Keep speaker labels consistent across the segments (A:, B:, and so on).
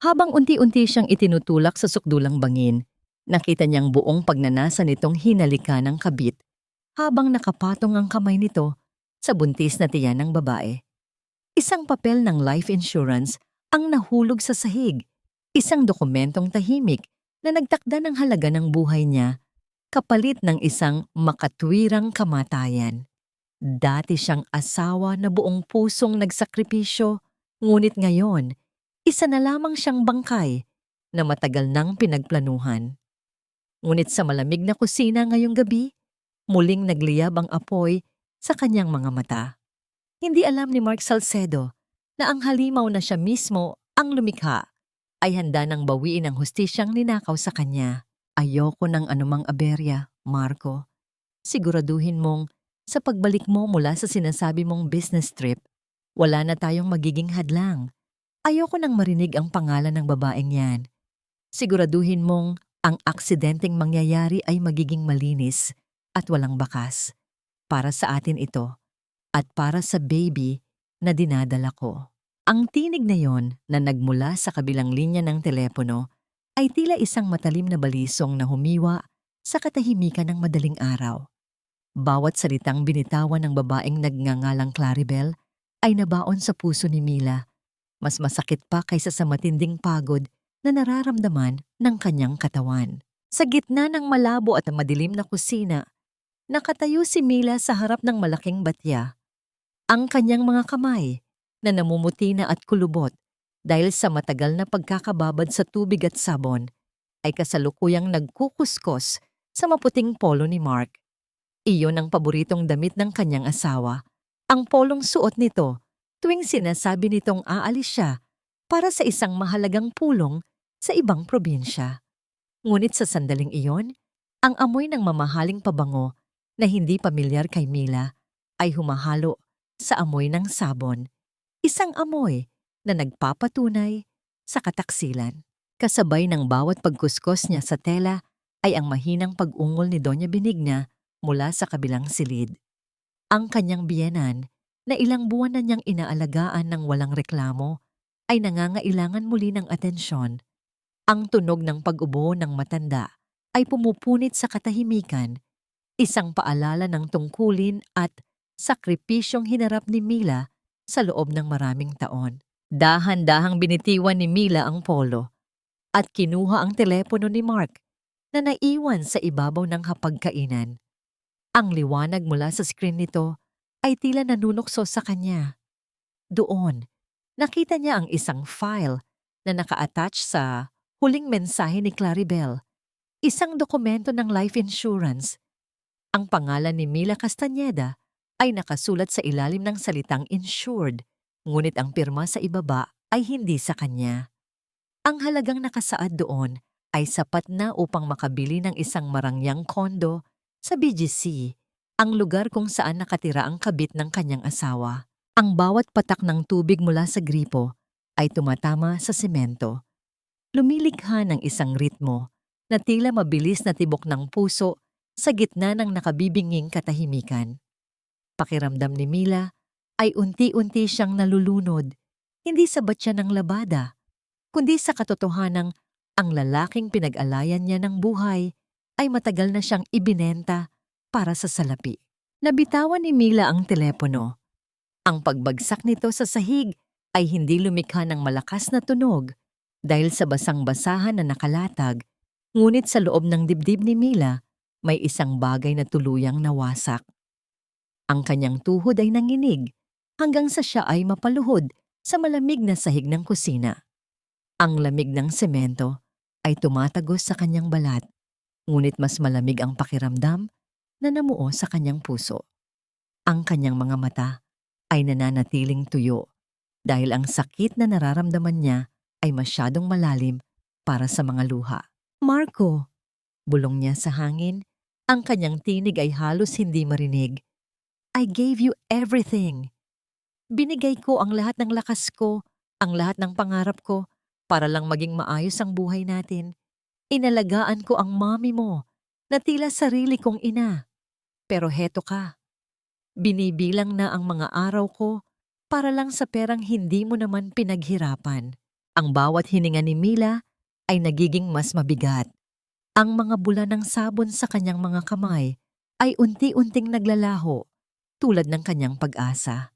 A: Habang unti-unti siyang itinutulak sa sukdulang bangin, nakita niyang buong pagnanasa nitong hinalika ng kabit habang nakapatong ang kamay nito sa buntis na tiyan ng babae. Isang papel ng life insurance ang nahulog sa sahig, isang dokumentong tahimik na nagtakda ng halaga ng buhay niya kapalit ng isang makatwirang kamatayan. Dati siyang asawa na buong pusong nagsakripisyo, ngunit ngayon, isa na lamang siyang bangkay na matagal nang pinagplanuhan. Ngunit sa malamig na kusina ngayong gabi, muling nagliyab ang apoy sa kanyang mga mata. Hindi alam ni Mark Salcedo na ang halimaw na siya mismo ang lumikha ay handa nang bawiin ang hustisyang ninakaw sa kanya. Ayoko ng anumang aberya, Marco. Siguraduhin mong sa pagbalik mo mula sa sinasabi mong business trip, wala na tayong magiging hadlang. Ayoko nang marinig ang pangalan ng babaeng yan. Siguraduhin mong ang aksidenteng mangyayari ay magiging malinis at walang bakas. Para sa atin ito at para sa baby na dinadala ko. Ang tinig na yon na nagmula sa kabilang linya ng telepono ay tila isang matalim na balisong na humiwa sa katahimikan ng madaling araw. Bawat salitang binitawan ng babaeng nagngangalang Claribel ay nabaon sa puso ni Mila. Mas masakit pa kaysa sa matinding pagod na nararamdaman ng kanyang katawan. Sa gitna ng malabo at madilim na kusina, nakatayo si Mila sa harap ng malaking batya. Ang kanyang mga kamay na namumuti na at kulubot dahil sa matagal na pagkakababad sa tubig at sabon ay kasalukuyang nagkukuskos sa maputing polo ni Mark. Iyon ang paboritong damit ng kanyang asawa. Ang polong suot nito tuwing sinasabi nitong aalis siya para sa isang mahalagang pulong sa ibang probinsya. Ngunit sa sandaling iyon, ang amoy ng mamahaling pabango na hindi pamilyar kay Mila ay humahalo sa amoy ng sabon. Isang amoy na nagpapatunay sa kataksilan. Kasabay ng bawat pagkuskos niya sa tela ay ang mahinang pag-ungol ni Doña Benigna mula sa kabilang silid. Ang kanyang biyenan na ilang buwan na niyang inaalagaan ng walang reklamo ay nangangailangan muli ng atensyon. Ang tunog ng pag-ubo ng matanda ay pumupunit sa katahimikan, isang paalala ng tungkulin at sakripisyong hinarap ni Mila sa loob ng maraming taon. Dahan-dahang binitiwan ni Mila ang polo at kinuha ang telepono ni Mark na naiwan sa ibabaw ng hapagkainan. Ang liwanag mula sa screen nito ay tila nanunukso sa kanya. Doon, nakita niya ang isang file na naka-attach sa huling mensahe ni Claribel, isang dokumento ng life insurance. Ang pangalan ni Mila Castañeda ay nakasulat sa ilalim ng salitang insured, ngunit ang pirma sa ibaba ay hindi sa kanya. Ang halagang nakasaad doon ay sapat na upang makabili ng isang marangyang kondo sa BGC, ang lugar kung saan nakatira ang kabit ng kanyang asawa. Ang bawat patak ng tubig mula sa gripo ay tumatama sa semento. Lumilikha ng isang ritmo na tila mabilis na tibok ng puso sa gitna ng nakabibinging katahimikan. Pakiramdam ni Mila ay unti-unti siyang nalulunod, hindi sa batya ng labada, kundi sa katotohanang ang lalaking pinag-alayan niya ng buhay ay matagal na siyang ibinenta para sa salapi. Nabitawan ni Mila ang telepono. Ang pagbagsak nito sa sahig ay hindi lumikha ng malakas na tunog dahil sa basang-basahan na nakalatag, ngunit sa loob ng dibdib ni Mila may isang bagay na tuluyang nawasak. Ang kanyang tuhod ay nanginig hanggang sa siya ay mapaluhod sa malamig na sahig ng kusina. Ang lamig ng semento ay tumatagos sa kanyang balat, ngunit mas malamig ang pakiramdam na namuo sa kanyang puso. Ang kanyang mga mata ay nananatiling tuyo dahil ang sakit na nararamdaman niya ay masyadong malalim para sa mga luha. Marco, bulong niya sa hangin, ang kanyang tinig ay halos hindi marinig. I gave you everything. Binigay ko ang lahat ng lakas ko, ang lahat ng pangarap ko, para lang maging maayos ang buhay natin. Inalagaan ko ang mommy mo, na tila sarili kong ina. Pero heto ka. Binibilang na ang mga araw ko para lang sa perang hindi mo naman pinaghirapan. Ang bawat hininga ni Mila ay nagiging mas mabigat. Ang mga bula ng sabon sa kanyang mga kamay ay unti-unting naglalaho tulad ng kanyang pag-asa.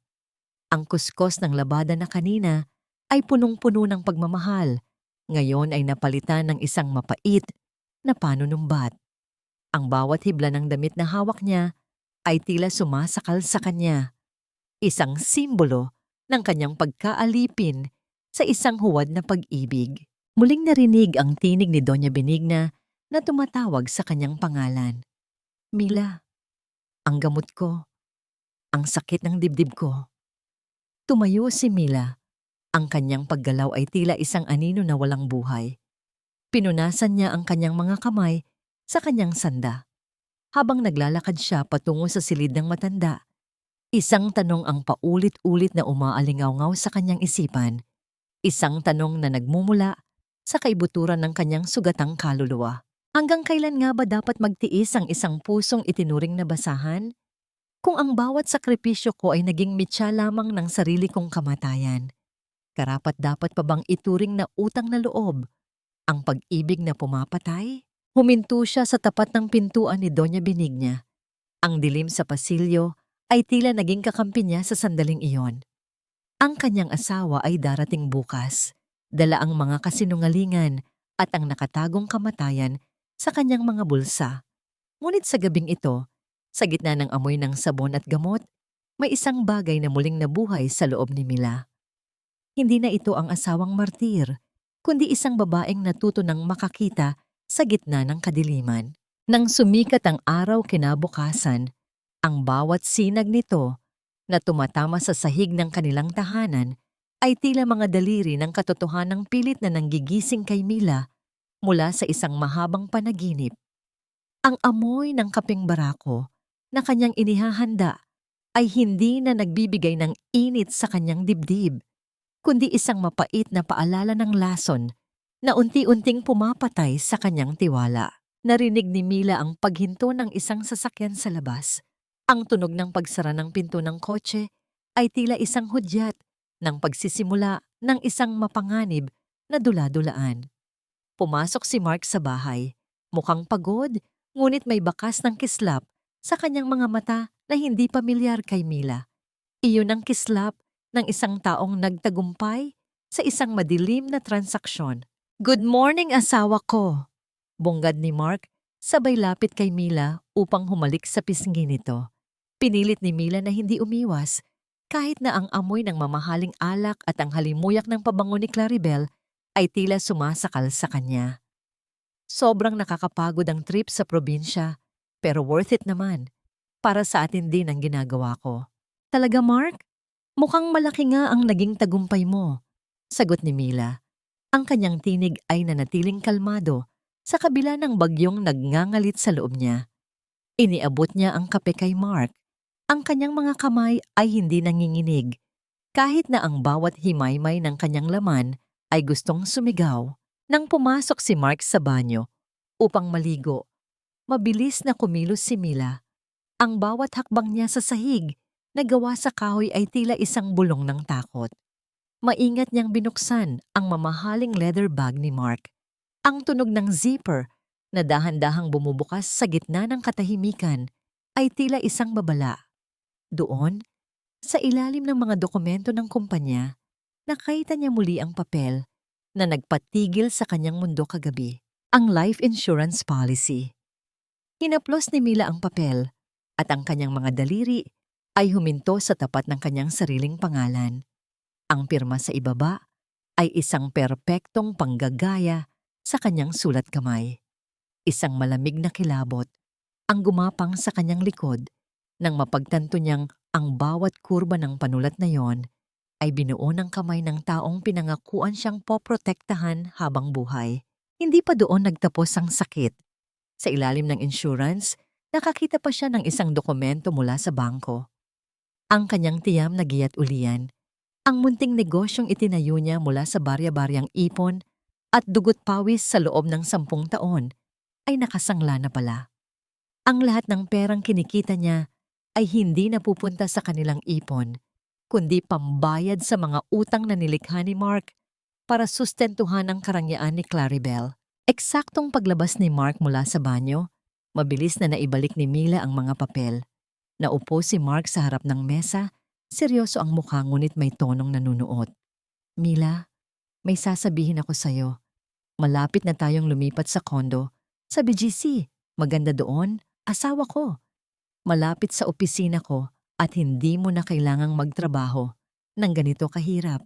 A: Ang kuskos ng labada na kanina ay punong-puno ng pagmamahal. Ngayon ay napalitan ng isang mapait na panunumbat. Ang bawat hibla ng damit na hawak niya ay tila sumasakal sa kanya. Isang simbolo ng kanyang pagkaalipin sa isang huwad na pag-ibig. Muling narinig ang tinig ni Doña Benigna na tumatawag sa kanyang pangalan. Mila, ang gamot ko, ang sakit ng dibdib ko. Tumayo si Mila. Ang kanyang paggalaw ay tila isang anino na walang buhay. Pinunasan niya ang kanyang mga kamay sa kanyang sanda. Habang naglalakad siya patungo sa silid ng matanda, isang tanong ang paulit-ulit na umaalingaw-ngaw sa kanyang isipan. Isang tanong na nagmumula sa kaibuturan ng kanyang sugatang kaluluwa. Hanggang kailan nga ba dapat magtiis ang isang pusong itinuring na basahan? Kung ang bawat sakripisyo ko ay naging mitya lamang ng sarili kong kamatayan, karapat-dapat pa bang ituring na utang na loob ang pag-ibig na pumapatay? Huminto siya sa tapat ng pintuan ni Doña Benigna. Ang dilim sa pasilyo ay tila naging kakampi niya sa sandaling iyon. Ang kanyang asawa ay darating bukas, dala ang mga kasinungalingan at ang nakatagong kamatayan sa kanyang mga bulsa. Ngunit sa gabing ito, sa gitna ng amoy ng sabon at gamot, may isang bagay na muling nabuhay sa loob ni Mila. Hindi na ito ang asawang martir, kundi isang babaeng natuto ng makakita sa gitna ng kadiliman. Nang sumikat ang araw kinabukasan, ang bawat sinag nito na tumatama sa sahig ng kanilang tahanan ay tila mga daliri ng katotohanang pilit na nanggigising kay Mila mula sa isang mahabang panaginip. Ang amoy ng kapeng barako na kanyang inihahanda ay hindi na nagbibigay ng init sa kanyang dibdib, kundi isang mapait na paalala ng lason na unti-unting pumapatay sa kanyang tiwala. Narinig ni Mila ang paghinto ng isang sasakyan sa labas. Ang tunog ng pagsara ng pinto ng kotse ay tila isang hudyat ng pagsisimula ng isang mapanganib na dula-dulaan. Pumasok si Mark sa bahay. Mukhang pagod, ngunit may bakas ng kislap sa kanyang mga mata na hindi pamilyar kay Mila. Iyon ang kislap ng isang taong nagtagumpay sa isang madilim na transaksyon. "Good morning, asawa ko!" Bunggad ni Mark, sabay lapit kay Mila upang humalik sa pisngi nito. Pinilit ni Mila na hindi umiwas, kahit na ang amoy ng mamahaling alak at ang halimuyak ng pabango ni Claribel ay tila sumasakal sa kanya. Sobrang nakakapagod ang trip sa probinsya, pero worth it naman. Para sa atin din ang ginagawa ko. "Talaga, Mark? Mukhang malaki nga ang naging tagumpay mo," sagot ni Mila. Ang kanyang tinig ay nanatiling kalmado sa kabila ng bagyong nagngangalit sa loob niya. Iniabot niya ang kape kay Mark. Ang kanyang mga kamay ay hindi nanginginig, kahit na ang bawat himaymay ng kanyang laman ay gustong sumigaw. Nang pumasok si Mark sa banyo upang maligo, mabilis na kumilos si Mila. Ang bawat hakbang niya sa sahig na gawa sa kahoy ay tila isang bulong ng takot. Maingat niyang binuksan ang mamahaling leather bag ni Mark. Ang tunog ng zipper na dahan-dahang bumubukas sa gitna ng katahimikan ay tila isang babala. Doon, sa ilalim ng mga dokumento ng kumpanya, nakita niya muli ang papel na nagpatigil sa kanyang mundo kagabi, ang life insurance policy. Hinaplos ni Mila ang papel at ang kanyang mga daliri ay huminto sa tapat ng kanyang sariling pangalan. Ang pirma sa ibaba ay isang perpektong panggagaya sa kanyang sulat kamay. Isang malamig na kilabot ang gumapang sa kanyang likod nang mapagtanto niyang ang bawat kurba ng panulat na yon ay binuo ng kamay ng taong pinangakuan siyang poprotektahan habang buhay. Hindi pa doon nagtapos ang sakit. Sa ilalim ng insurance, nakakita pa siya ng isang dokumento mula sa bangko. Ang kanyang tiyam na giya't ulian, ang munting negosyong itinayo niya mula sa barya-baryang ipon at dugot pawis sa loob ng 10 taon, ay nakasangla na pala. Ang lahat ng perang kinikita niya ay hindi napupunta sa kanilang ipon, kundi pambayad sa mga utang na nilikha ni Mark para sustentuhan ang karangyaan ni Claribel. Eksaktong paglabas ni Mark mula sa banyo, mabilis na naibalik ni Mila ang mga papel. Naupo si Mark sa harap ng mesa, seryoso ang mukha ngunit may tonong nanunuot. Mila, may sasabihin ako sa'yo. Malapit na tayong lumipat sa kondo. Sa BGC, maganda doon, asawa ko. Malapit sa opisina ko at hindi mo na kailangang magtrabaho ng ganito kahirap.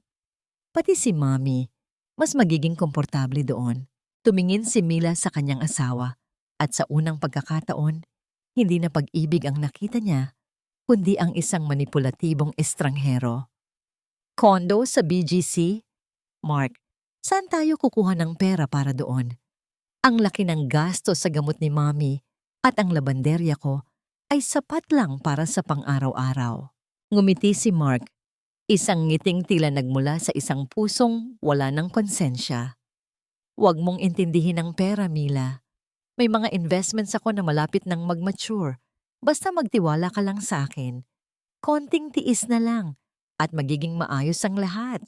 A: Pati si Mommy, mas magiging komportable doon. Tumingin si Mila sa kanyang asawa at sa unang pagkakataon, hindi na pag-ibig ang nakita niya, kundi ang isang manipulatibong estranghero. Kondo sa BGC? Mark, saan tayo kukuha ng pera para doon? Ang laki ng gasto sa gamot ni Mommy at ang labanderya ko ay sapat lang para sa pang-araw-araw. Ngumiti si Mark, isang ngiting tila nagmula sa isang pusong wala ng konsensya. Huwag mong intindihin ang pera, Mila. May mga investments ako na malapit nang mag-mature. Basta magtiwala ka lang sa akin. Konting tiis na lang at magiging maayos ang lahat.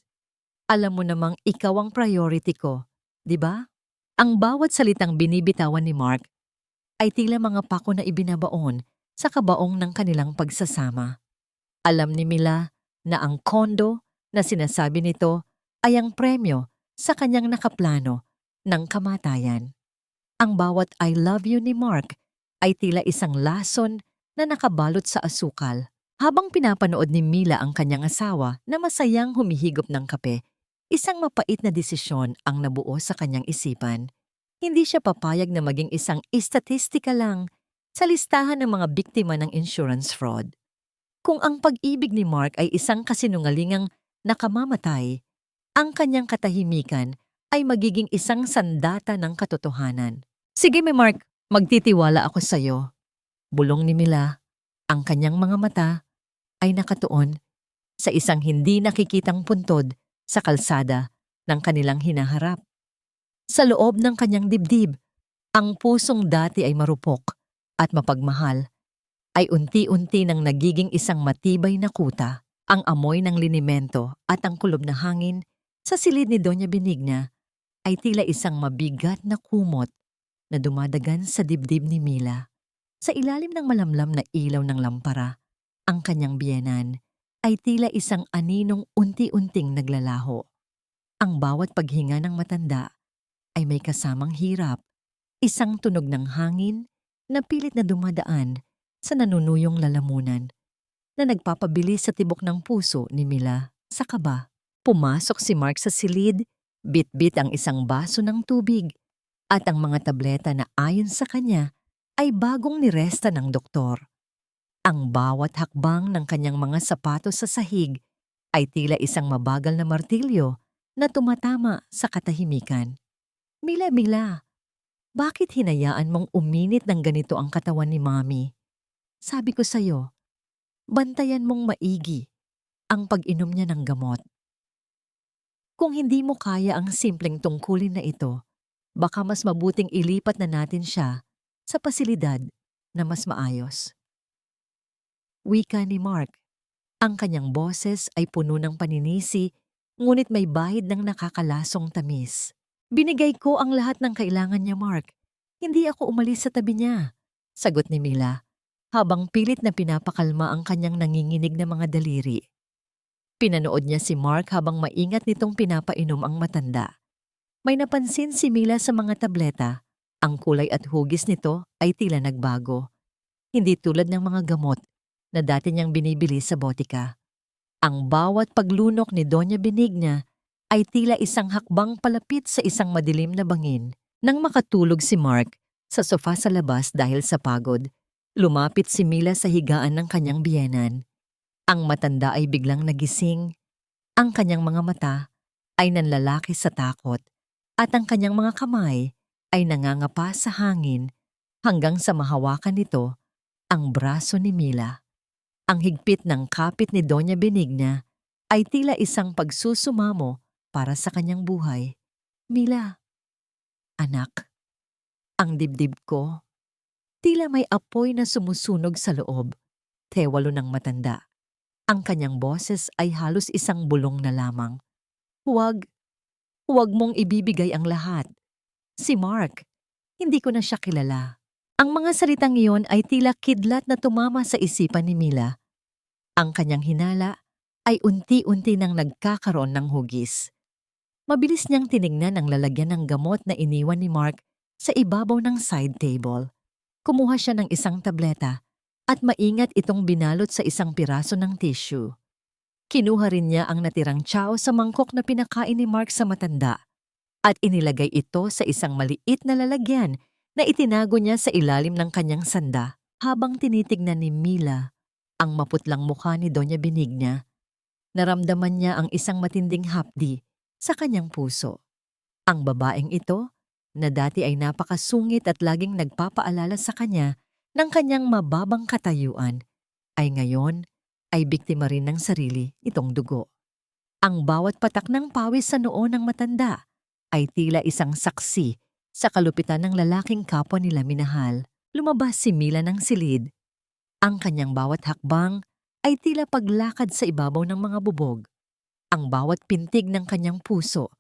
A: Alam mo namang ikaw ang priority ko, di ba? Ang bawat salitang binibitawan ni Mark ay tila mga pako na ibinabaon sa kabaong ng kanilang pagsasama. Alam ni Mila na ang kondo na sinasabi nito ay ang premyo sa kanyang nakaplano ng kamatayan. Ang bawat I love you ni Mark ay tila isang lason na nakabalot sa asukal. Habang pinapanood ni Mila ang kanyang asawa na masayang humihigop ng kape, isang mapait na desisyon ang nabuo sa kanyang isipan. Hindi siya papayag na maging isang istatistika lang sa listahan ng mga biktima ng insurance fraud. Kung ang pag-ibig ni Mark ay isang kasinungalingang nakamamatay, ang kanyang katahimikan ay magiging isang sandata ng katotohanan. Sige, Mark, magtitiwala ako sa'yo. Bulong ni Mila, ang kanyang mga mata ay nakatuon sa isang hindi nakikitang puntod sa kalsada ng kanilang hinaharap. Sa loob ng kanyang dibdib, ang pusong dati ay marupok at mapagmahal ay unti-unti nang nagiging isang matibay na kuta. Ang amoy ng linimento at ang kulob na hangin sa silid ni Doña Benigna ay tila isang mabigat na kumot na dumadagan sa dibdib ni Mila. Sa ilalim ng malamlam na ilaw ng lampara, ang kanyang biyenan ay tila isang aninong unti-unting naglalaho. Ang bawat paghinga ng matanda ay may kasamang hirap, isang tunog ng hangin na pilit na dumadaan sa nanunuyong lalamunan na nagpapabilis sa tibok ng puso ni Mila sa kaba. Pumasok si Mark sa silid, bit-bit ang isang baso ng tubig at ang mga tableta na ayon sa kanya ay bagong niresta ng doktor. Ang bawat hakbang ng kanyang mga sapatos sa sahig ay tila isang mabagal na martilyo na tumatama sa katahimikan. Mila, bakit hinayaan mong uminit ng ganito ang katawan ni Mommy? Sabi ko sa'yo, bantayan mong maigi ang pag-inom niya ng gamot. Kung hindi mo kaya ang simpleng tungkulin na ito, baka mas mabuting ilipat na natin siya sa pasilidad na mas maayos. Wika ni Mark. Ang kanyang boses ay puno ng paninisi, ngunit may bahid ng nakakalasong tamis. Binigay ko ang lahat ng kailangan niya, Mark. Hindi ako umalis sa tabi niya, sagot ni Mila, habang pilit na pinapakalma ang kanyang nanginginig na mga daliri. Pinanood niya si Mark habang maingat nitong pinapainom ang matanda. May napansin si Mila sa mga tableta. Ang kulay at hugis nito ay tila nagbago. Hindi tulad ng mga gamot na dati niyang binibili sa botika. Ang bawat paglunok ni Doña Benigna ay tila isang hakbang palapit sa isang madilim na bangin. Nang makatulog si Mark sa sofa sa labas dahil sa pagod, lumapit si Mila sa higaan ng kanyang biyenan. Ang matanda ay biglang nagising. Ang kanyang mga mata ay nanlalaki sa takot at ang kanyang mga kamay ay nangangapa sa hangin hanggang sa mahawakan nito ang braso ni Mila. Ang higpit ng kapit ni Doña Benigna ay tila isang pagsusumamo para sa kanyang buhay. Mila, anak, ang dibdib ko. Tila may apoy na sumusunog sa loob. Tewalo ng matanda. Ang kanyang boses ay halos isang bulong na lamang. Huwag, Huwag mong ibibigay ang lahat. Si Mark, hindi ko na siya kilala. Ang mga salitang iyon ay tila kidlat na tumama sa isipan ni Mila. Ang kanyang hinala ay unti-unti nang nagkakaroon ng hugis. Mabilis niyang tinignan ang lalagyan ng gamot na iniwan ni Mark sa ibabaw ng side table. Kumuha siya ng isang tableta at maingat itong binalot sa isang piraso ng tissue. Kinuha rin niya ang natirang chow sa mangkok na pinakain ni Mark sa matanda at inilagay ito sa isang maliit na lalagyan na itinago niya sa ilalim ng kanyang sanda habang tinitignan ni Mila ang maputlang mukha ni Doña Benigna. Naramdaman niya ang isang matinding hapdi sa kanyang puso. Ang babaeng ito, na dati ay napakasungit at laging nagpapaalala sa kanya ng kanyang mababang katayuan, ay ngayon ay biktima rin ng sarili itong dugo. Ang bawat patak ng pawis sa noo ng matanda ay tila isang saksi sa kalupitan ng lalaking kapwa nila minahal. Lumabas si Mila ng silid. Ang kanyang bawat hakbang ay tila paglakad sa ibabaw ng mga bubog. Ang bawat pintig ng kanyang puso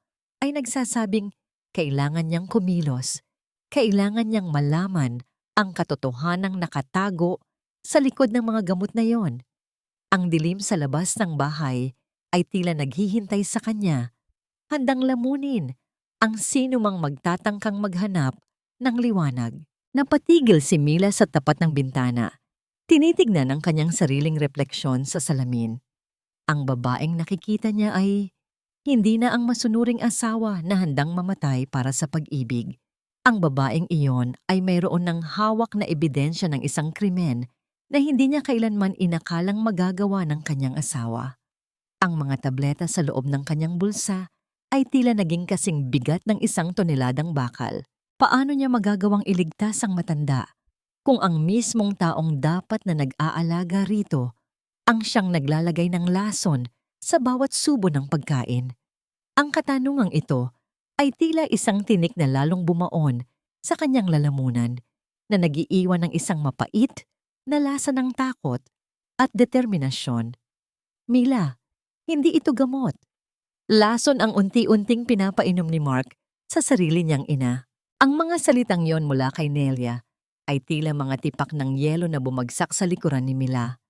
A: ay nagsasabing kailangan niyang kumilos, kailangan niyang malaman ang katotohanang nakatago sa likod ng mga gamot na yon. Ang dilim sa labas ng bahay ay tila naghihintay sa kanya, handang lamunin ang sino mang magtatangkang maghanap ng liwanag. Napatigil si Mila sa tapat ng bintana. Tinitignan ang kanyang sariling refleksyon sa salamin. Ang babaeng nakikita niya ay hindi na ang masunuring asawa na handang mamatay para sa pag-ibig. Ang babaeng iyon ay mayroon ng hawak na ebidensya ng isang krimen na hindi niya kailanman inakalang magagawa ng kanyang asawa. Ang mga tableta sa loob ng kanyang bulsa ay tila naging kasing bigat ng 1 toneladang bakal. Paano niya magagawang iligtas ang matanda kung ang mismong taong dapat na nag-aalaga rito ang siyang naglalagay ng lason sa bawat subo ng pagkain? Ang katanungang ito ay tila isang tinik na lalong bumaon sa kanyang lalamunan na nagiiwan ng isang mapait na lasa ng takot at determinasyon. Mila, hindi ito gamot. Lason ang unti-unting pinapainom ni Mark sa sarili niyang ina. Ang mga salitang yon mula kay Nelia ay tila mga tipak ng yelo na bumagsak sa likuran ni Mila,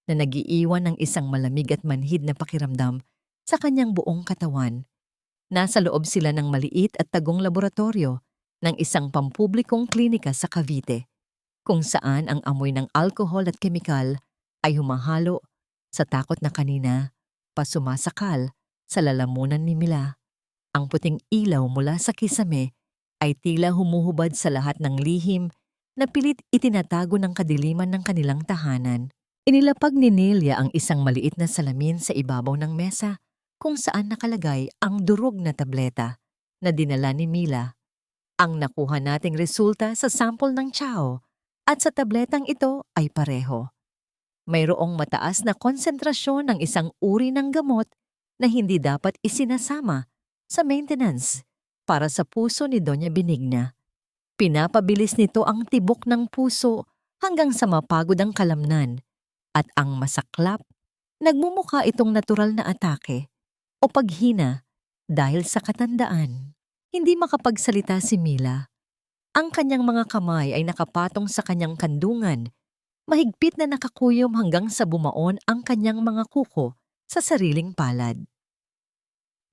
A: na nagiiwan ng isang malamig at manhid na pakiramdam sa kanyang buong katawan. Nasa loob sila ng maliit at tagong laboratorio ng isang pampublikong klinika sa Cavite, kung saan ang amoy ng alkohol at kemikal ay humahalo sa takot na kanina pa sumasakal sa lalamunan ni Mila. Ang puting ilaw mula sa kisame ay tila humuhubad sa lahat ng lihim na pilit itinatago ng kadiliman ng kanilang tahanan. Inilapag ni Nelia ang isang maliit na salamin sa ibabaw ng mesa kung saan nakalagay ang durog na tableta na dinala ni Mila. Ang nakuha nating resulta sa sample ng chow at sa tabletang ito ay pareho. Mayroong mataas na konsentrasyon ng isang uri ng gamot na hindi dapat isinasama sa maintenance para sa puso ni Doña Benigna. Pinapabilis nito ang tibok ng puso hanggang sa mapagod ang kalamnan. At ang masaklap, nagmumukha itong natural na atake o paghina dahil sa katandaan. Hindi makapagsalita si Mila. Ang kanyang mga kamay ay nakapatong sa kanyang kandungan, mahigpit na nakakuyom hanggang sa bumaon ang kanyang mga kuko sa sariling palad.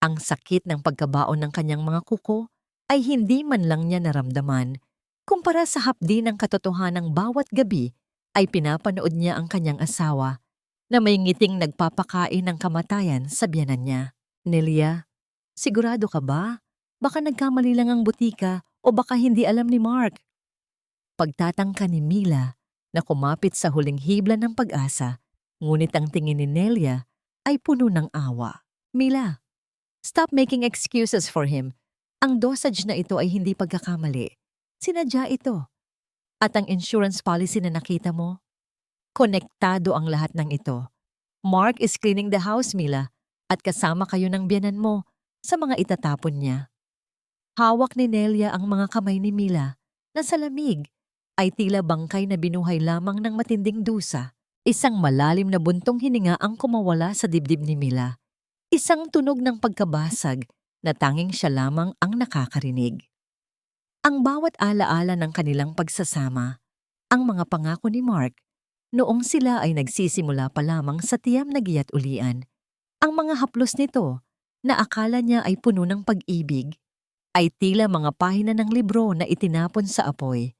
A: Ang sakit ng pagkabaon ng kanyang mga kuko ay hindi man lang niya naramdaman kumpara sa hapdi ng katotohanang bawat gabi ay pinapanood niya ang kanyang asawa na may ngiting nagpapakain ng kamatayan sa biyanan niya. Nelia, sigurado ka ba? Baka nagkamali lang ang butika o baka hindi alam ni Mark. Pagtatangka ni Mila na kumapit sa huling hibla ng pag-asa, ngunit ang tingin ni Nelia ay puno ng awa. Mila, stop making excuses for him. Ang dosage na ito ay hindi pagkakamali. Sinadya ito. At ang insurance policy na nakita mo, konektado ang lahat ng ito. Mark is cleaning the house, Mila, at kasama kayo ng biyanan mo sa mga itatapon niya. Hawak ni Nelia ang mga kamay ni Mila na sa lamig ay tila bangkay na binuhay lamang ng matinding dusa. Isang malalim na buntong hininga ang kumawala sa dibdib ni Mila. Isang tunog ng pagkabasag na tanging siya lamang ang nakakarinig. Ang bawat alaala ng kanilang pagsasama, ang mga pangako ni Mark, noong sila ay nagsisimula pa lamang sa tiyam na giya't ulian, ang mga haplos nito na akala niya ay puno ng pag-ibig, ay tila mga pahina ng libro na itinapon sa apoy.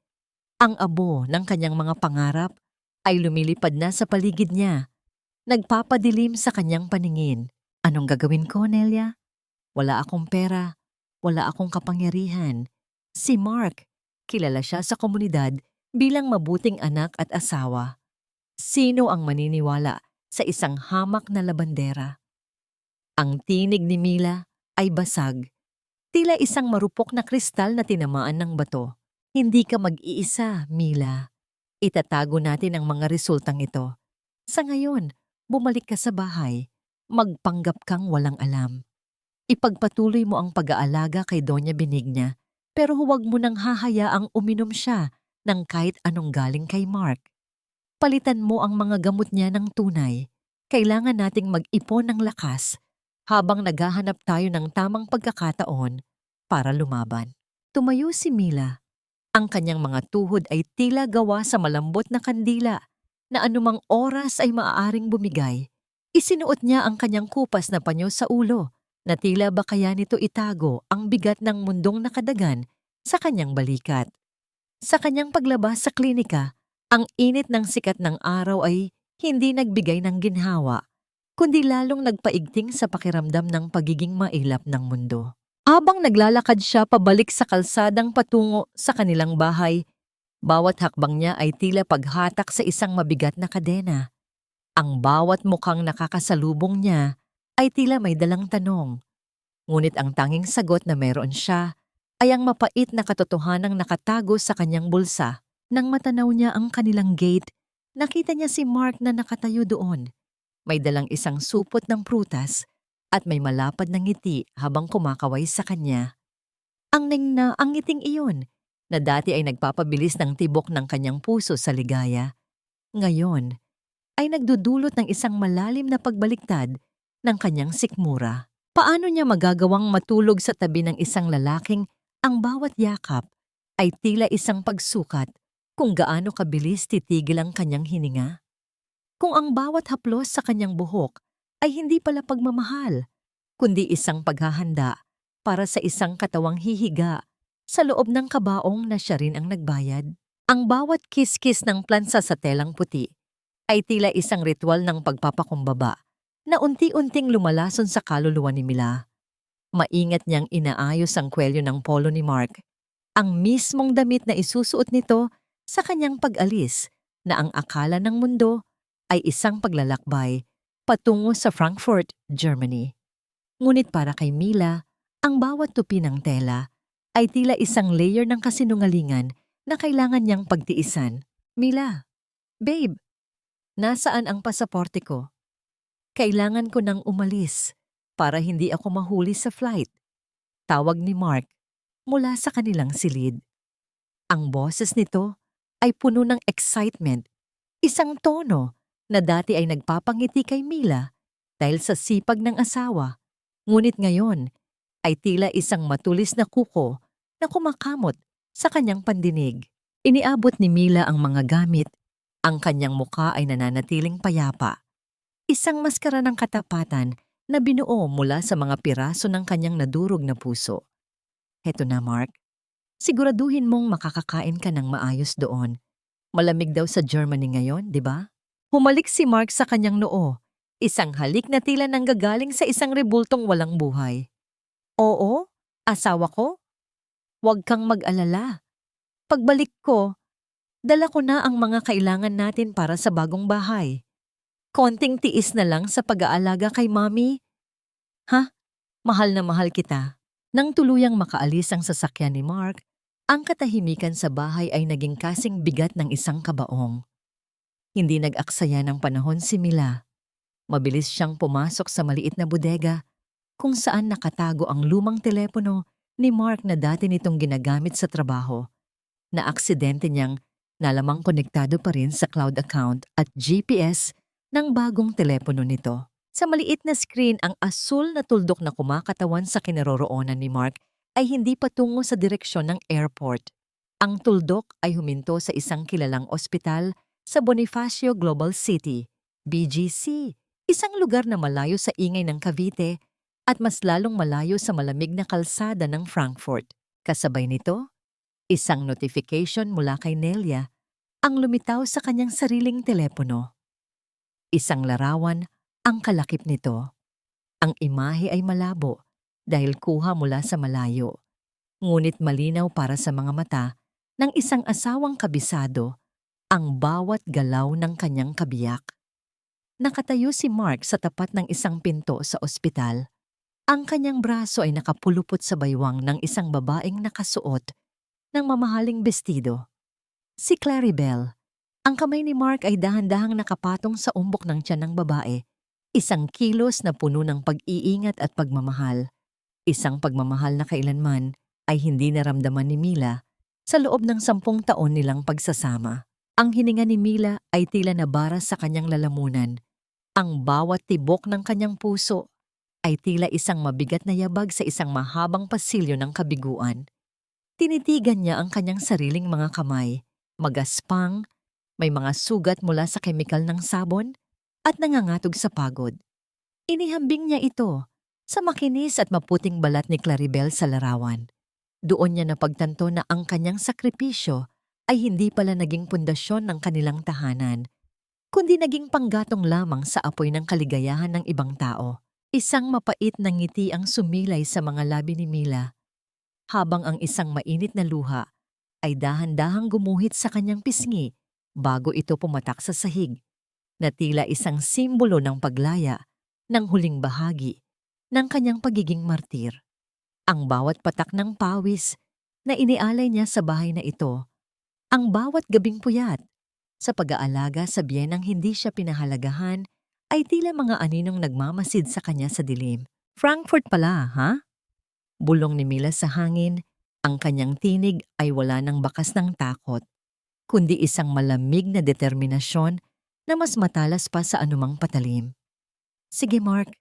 A: Ang abo ng kanyang mga pangarap ay lumilipad na sa paligid niya, nagpapadilim sa kanyang paningin. Anong gagawin ko, Nelia? Wala akong pera, wala akong kapangyarihan. Si Mark, kilala siya sa komunidad bilang mabuting anak at asawa. Sino ang maniniwala sa isang hamak na labandera? Ang tinig ni Mila ay basag, tila isang marupok na kristal na tinamaan ng bato. Hindi ka mag-iisa, Mila. Itatago natin ang mga resultang ito. Sa ngayon, bumalik ka sa bahay. Magpanggap kang walang alam. Ipagpatuloy mo ang pag-aalaga kay Doña Benigna, pero huwag mo nang hahayaang uminom siya ng kahit anong galing kay Mark. Palitan mo ang mga gamot niya ng tunay. Kailangan nating mag-ipon ng lakas habang naghahanap tayo ng tamang pagkakataon para lumaban. Tumayo si Mila. Ang kanyang mga tuhod ay tila gawa sa malambot na kandila na anumang oras ay maaaring bumigay. Isinuot niya ang kanyang kupas na panyo sa ulo na tila ba kaya nito itago ang bigat ng mundong nakadagan sa kanyang balikat. Sa kanyang paglabas sa klinika, ang init ng sikat ng araw ay hindi nagbigay ng ginhawa, kundi lalong nagpaigting sa pakiramdam ng pagiging mailap ng mundo. Habang naglalakad siya pabalik sa kalsadang patungo sa kanilang bahay, bawat hakbang niya ay tila paghatak sa isang mabigat na kadena. Ang bawat mukhang nakakasalubong niya ay tila may dalang tanong. Ngunit ang tanging sagot na meron siya ay ang mapait na katotohanang nakatago sa kanyang bulsa. Nang matanaw niya ang kanilang gate, nakita niya si Mark na nakatayo doon. May dalang isang supot ng prutas at may malapad na ngiti habang kumakaway sa kanya. Ang ngiting iyon na dati ay nagpapabilis ng tibok ng kanyang puso sa ligaya, ngayon ay nagdudulot ng isang malalim na pagbaliktad ng kanyang sikmura. Paano niya magagawang matulog sa tabi ng isang lalaking ang bawat yakap ay tila isang pagsukat kung gaano kabilis titigil ang kanyang hininga? Kung ang bawat haplos sa kanyang buhok ay hindi pala pagmamahal, kundi isang paghahanda para sa isang katawang hihiga sa loob ng kabaong na siya rin ang nagbayad. Ang bawat kiskis ng plansa sa telang puti ay tila isang ritual ng pagpapakumbaba na unti-unting lumalason sa kaluluwa ni Mila. Maingat niyang inaayos ang kwelyo ng polo ni Mark, ang mismong damit na isusuot nito sa kanyang pag-alis na ang akala ng mundo ay isang paglalakbay patungo sa Frankfurt, Germany. Ngunit para kay Mila, ang bawat tupi ng tela ay tila isang layer ng kasinungalingan na kailangan niyang pagtiisan. Mila, babe, nasaan ang pasaporte ko? Kailangan ko nang umalis para hindi ako mahuli sa flight. Tawag ni Mark mula sa kanilang silid. Ang boses nito ay puno ng excitement, isang tono na dati ay nagpapangiti kay Mila dahil sa sipag ng asawa, ngunit ngayon ay tila isang matulis na kuko na kumakamot sa kanyang pandinig. Iniabot ni Mila ang mga gamit. Ang kanyang mukha ay nananatiling payapa. Isang maskara ng katapatan na binuo mula sa mga piraso ng kanyang nadurog na puso. Heto na, Mark. Siguraduhin mong makakakain ka ng maayos doon. Malamig daw sa Germany ngayon, di ba? Humalik si Mark sa kanyang noo. Isang halik na tila nanggagaling sa isang rebultong walang buhay. Oo, asawa ko. Huwag kang mag-alala. Pagbalik ko, dala ko na ang mga kailangan natin para sa bagong bahay. Konting tiis na lang sa pag-aalaga kay Mommy. Ha? Mahal na mahal kita. Nang tuluyang makaalis ang sasakyan ni Mark, ang katahimikan sa bahay ay naging kasing bigat ng isang kabaong. Hindi nag-aksaya ng panahon si Mila. Mabilis siyang pumasok sa maliit na bodega kung saan nakatago ang lumang telepono ni Mark na dati nitong ginagamit sa trabaho. Na aksidente niyang nalamang konektado pa rin sa cloud account at GPS ng bagong telepono nito. Sa maliit na screen, ang asul na tuldok na kumakatawan sa kinaroroonan ni Mark ay hindi patungo sa direksyon ng airport. Ang tuldok ay huminto sa isang kilalang ospital sa Bonifacio Global City, BGC, isang lugar na malayo sa ingay ng Cavite at mas lalong malayo sa malamig na kalsada ng Frankfurt. Kasabay nito, isang notification mula kay Nelia ang lumitaw sa kanyang sariling telepono. Isang larawan ang kalakip nito. Ang imahe ay malabo dahil kuha mula sa malayo, ngunit malinaw para sa mga mata ng isang asawang kabisado ang bawat galaw ng kanyang kabiyak. Nakatayo si Mark sa tapat ng isang pinto sa ospital. Ang kanyang braso ay nakapulupot sa baywang ng isang babaeng nakasuot ng mamahaling bestido. Si Claribel. Ang kamay ni Mark ay dahan-dahang nakapatong sa umbok ng tiyan ng babae. Isang kilos na puno ng pag-iingat at pagmamahal. Isang pagmamahal na kailanman ay hindi naramdaman ni Mila sa loob ng 10 taon nilang pagsasama. Ang hininga ni Mila ay tila nabara sa kanyang lalamunan. Ang bawat tibok ng kanyang puso ay tila isang mabigat na yabag sa isang mahabang pasilyo ng kabiguan. Tinitigan niya ang kanyang sariling mga kamay, magaspang, may mga sugat mula sa kemikal ng sabon at nangangatog sa pagod. Inihambing niya ito sa makinis at maputing balat ni Claribel sa larawan. Doon niya napagtanto na ang kanyang sakripisyo ay hindi pala naging pundasyon ng kanilang tahanan, kundi naging panggatong lamang sa apoy ng kaligayahan ng ibang tao. Isang mapait na ngiti ang sumilay sa mga labi ni Mila, habang ang isang mainit na luha ay dahan-dahang gumuhit sa kanyang pisngi bago ito pumatak sa sahig, na tila isang simbolo ng paglaya ng huling bahagi ng kanyang pagiging martir. Ang bawat patak ng pawis na inialay niya sa bahay na ito, ang bawat gabing puyat sa pag-aalaga sa biyenang hindi siya pinahalagahan, ay tila mga aninong nagmamasid sa kanya sa dilim. Frankfurt pala, ha? Bulong ni Mila sa hangin, ang kanyang tinig ay wala ng bakas ng takot, kundi isang malamig na determinasyon na mas matalas pa sa anumang patalim. Sige Mark,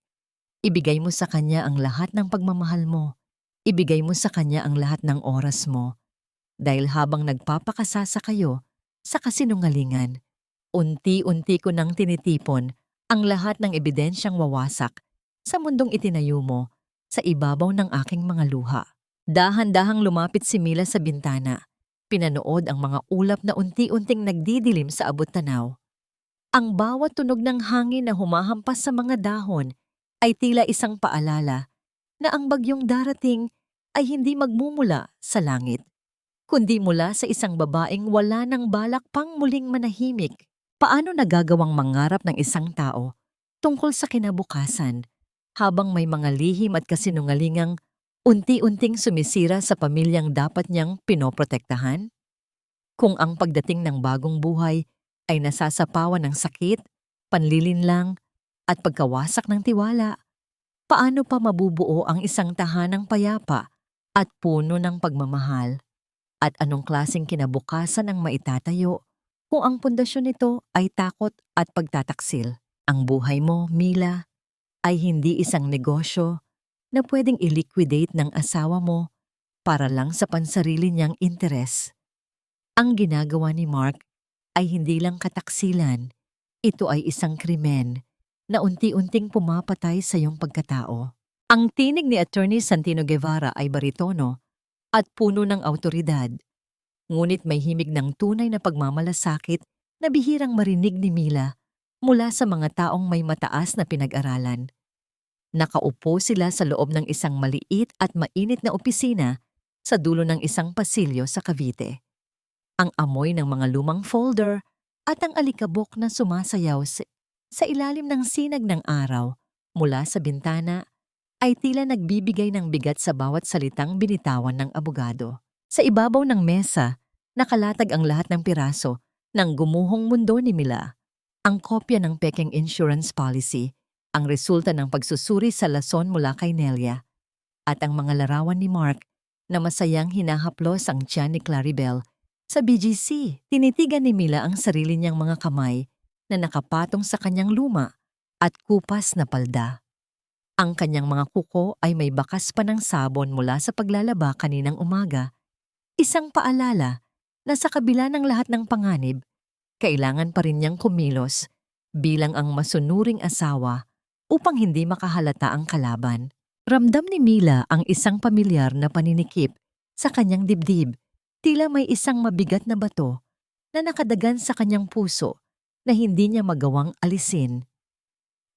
A: ibigay mo sa kanya ang lahat ng pagmamahal mo. Ibigay mo sa kanya ang lahat ng oras mo. Dahil habang nagpapakasasa kayo sa kasinungalingan, unti-unti ko nang tinitipon ang lahat ng ebidensyang wawasak sa mundong itinayo mo sa ibabaw ng aking mga luha. Dahan-dahang lumapit si Mila sa bintana. Pinanood ang mga ulap na unti-unting nagdidilim sa abot-tanaw. Ang bawat tunog ng hangin na humahampas sa mga dahon ay tila isang paalala na ang bagyong darating ay hindi magmumula sa langit, kundi mula sa isang babaeng wala ng balak pang muling manahimik. Paano nagagawang mangarap ng isang tao tungkol sa kinabukasan habang may mga lihim at kasinungalingang unti-unting sumisira sa pamilyang dapat niyang pinoprotektahan? Kung ang pagdating ng bagong buhay ay nasasapawan ng sakit, panlilinlang, at pagkawasak ng tiwala, paano pa mabubuo ang isang tahanang payapa at puno ng pagmamahal? At anong klaseng kinabukasan ang maitatayo kung ang pundasyon nito ay takot at pagtataksil? Ang buhay mo, Mila, ay hindi isang negosyo na pwedeng i-liquidate ng asawa mo para lang sa pansarili niyang interes. Ang ginagawa ni Mark ay hindi lang kataksilan, ito ay isang krimen na unti-unting pumapatay sa iyong pagkatao. Ang tinig ni Attorney Santino Guevara ay baritono at puno ng awtoridad, ngunit may himig ng tunay na pagmamalasakit na bihirang marinig ni Mila mula sa mga taong may mataas na pinag-aralan. Nakaupo sila sa loob ng isang maliit at mainit na opisina sa dulo ng isang pasilyo sa Cavite. Ang amoy ng mga lumang folder at ang alikabok na sumasayaw sa ilalim ng sinag ng araw mula sa bintana ay tila nagbibigay ng bigat sa bawat salitang binitawan ng abogado. Sa ibabaw ng mesa, nakalatag ang lahat ng piraso ng gumuhong mundo ni Mila. Ang kopya ng pekeng insurance policy, ang resulta ng pagsusuri sa lason mula kay Nelia, at ang mga larawan ni Mark na masayang hinahaplos ang tiyan ni Claribel. Sa BGC, tinitigan ni Mila ang sarili niyang mga kamay na nakapatong sa kanyang luma at kupas na palda. Ang kanyang mga kuko ay may bakas pa ng sabon mula sa paglalaba kaninang umaga, isang paalala na sa kabila ng lahat ng panganib, kailangan pa rin niyang kumilos bilang ang masunuring asawa upang hindi makahalata ang kalaban. Ramdam ni Mila ang isang pamilyar na paninikip sa kanyang dibdib, tila may isang mabigat na bato na nakadagan sa kanyang puso na hindi niya magawang alisin.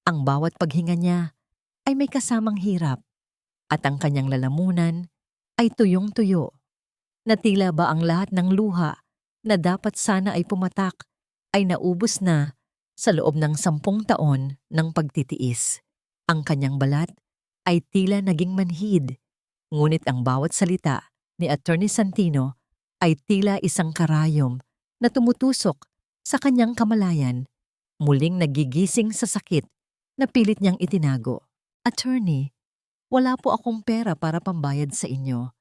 A: Ang bawat paghinga niya ay may kasamang hirap at ang kanyang lalamunan ay tuyong-tuyo, na tila ba ang lahat ng luha na dapat sana ay pumatak ay naubos na sa loob ng 10 taon ng pagtitiis. Ang kanyang balat ay tila naging manhid, ngunit ang bawat salita ni Attorney Santino ay tila isang karayom na tumutusok sa kanyang kamalayan, muling nagigising sa sakit na pilit niyang itinago. Attorney, wala po akong pera para pambayad sa inyo.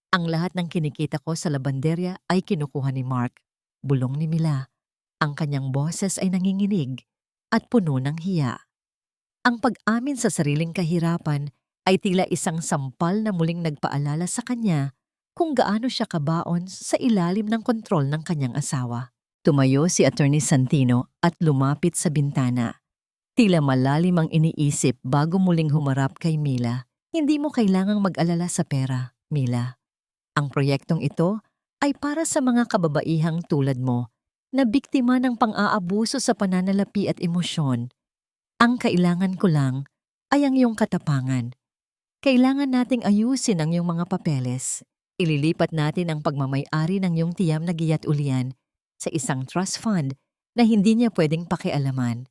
A: Ang lahat ng kinikita ko sa labanderya ay kinukuha ni Mark. Bulong ni Mila. Ang kanyang boses ay nanginginig at puno ng hiya. Ang pag-amin sa sariling kahirapan ay tila isang sampal na muling nagpaalala sa kanya kung gaano siya kabaon sa ilalim ng kontrol ng kanyang asawa. Tumayo si Attorney Santino at lumapit sa bintana. Tila malalim ang iniisip bago muling humarap kay Mila. Hindi mo kailangang mag-alala sa pera, Mila. Ang proyektong ito ay para sa mga kababaihang tulad mo na biktima ng pang-aabuso sa pananalapi at emosyon. Ang kailangan ko lang ay ang iyong katapangan. Kailangan nating ayusin ang iyong mga papeles. Ililipat natin ang pagmamay-ari ng iyong tiyam na giat ulian sa isang trust fund na hindi niya pwedeng pakialaman.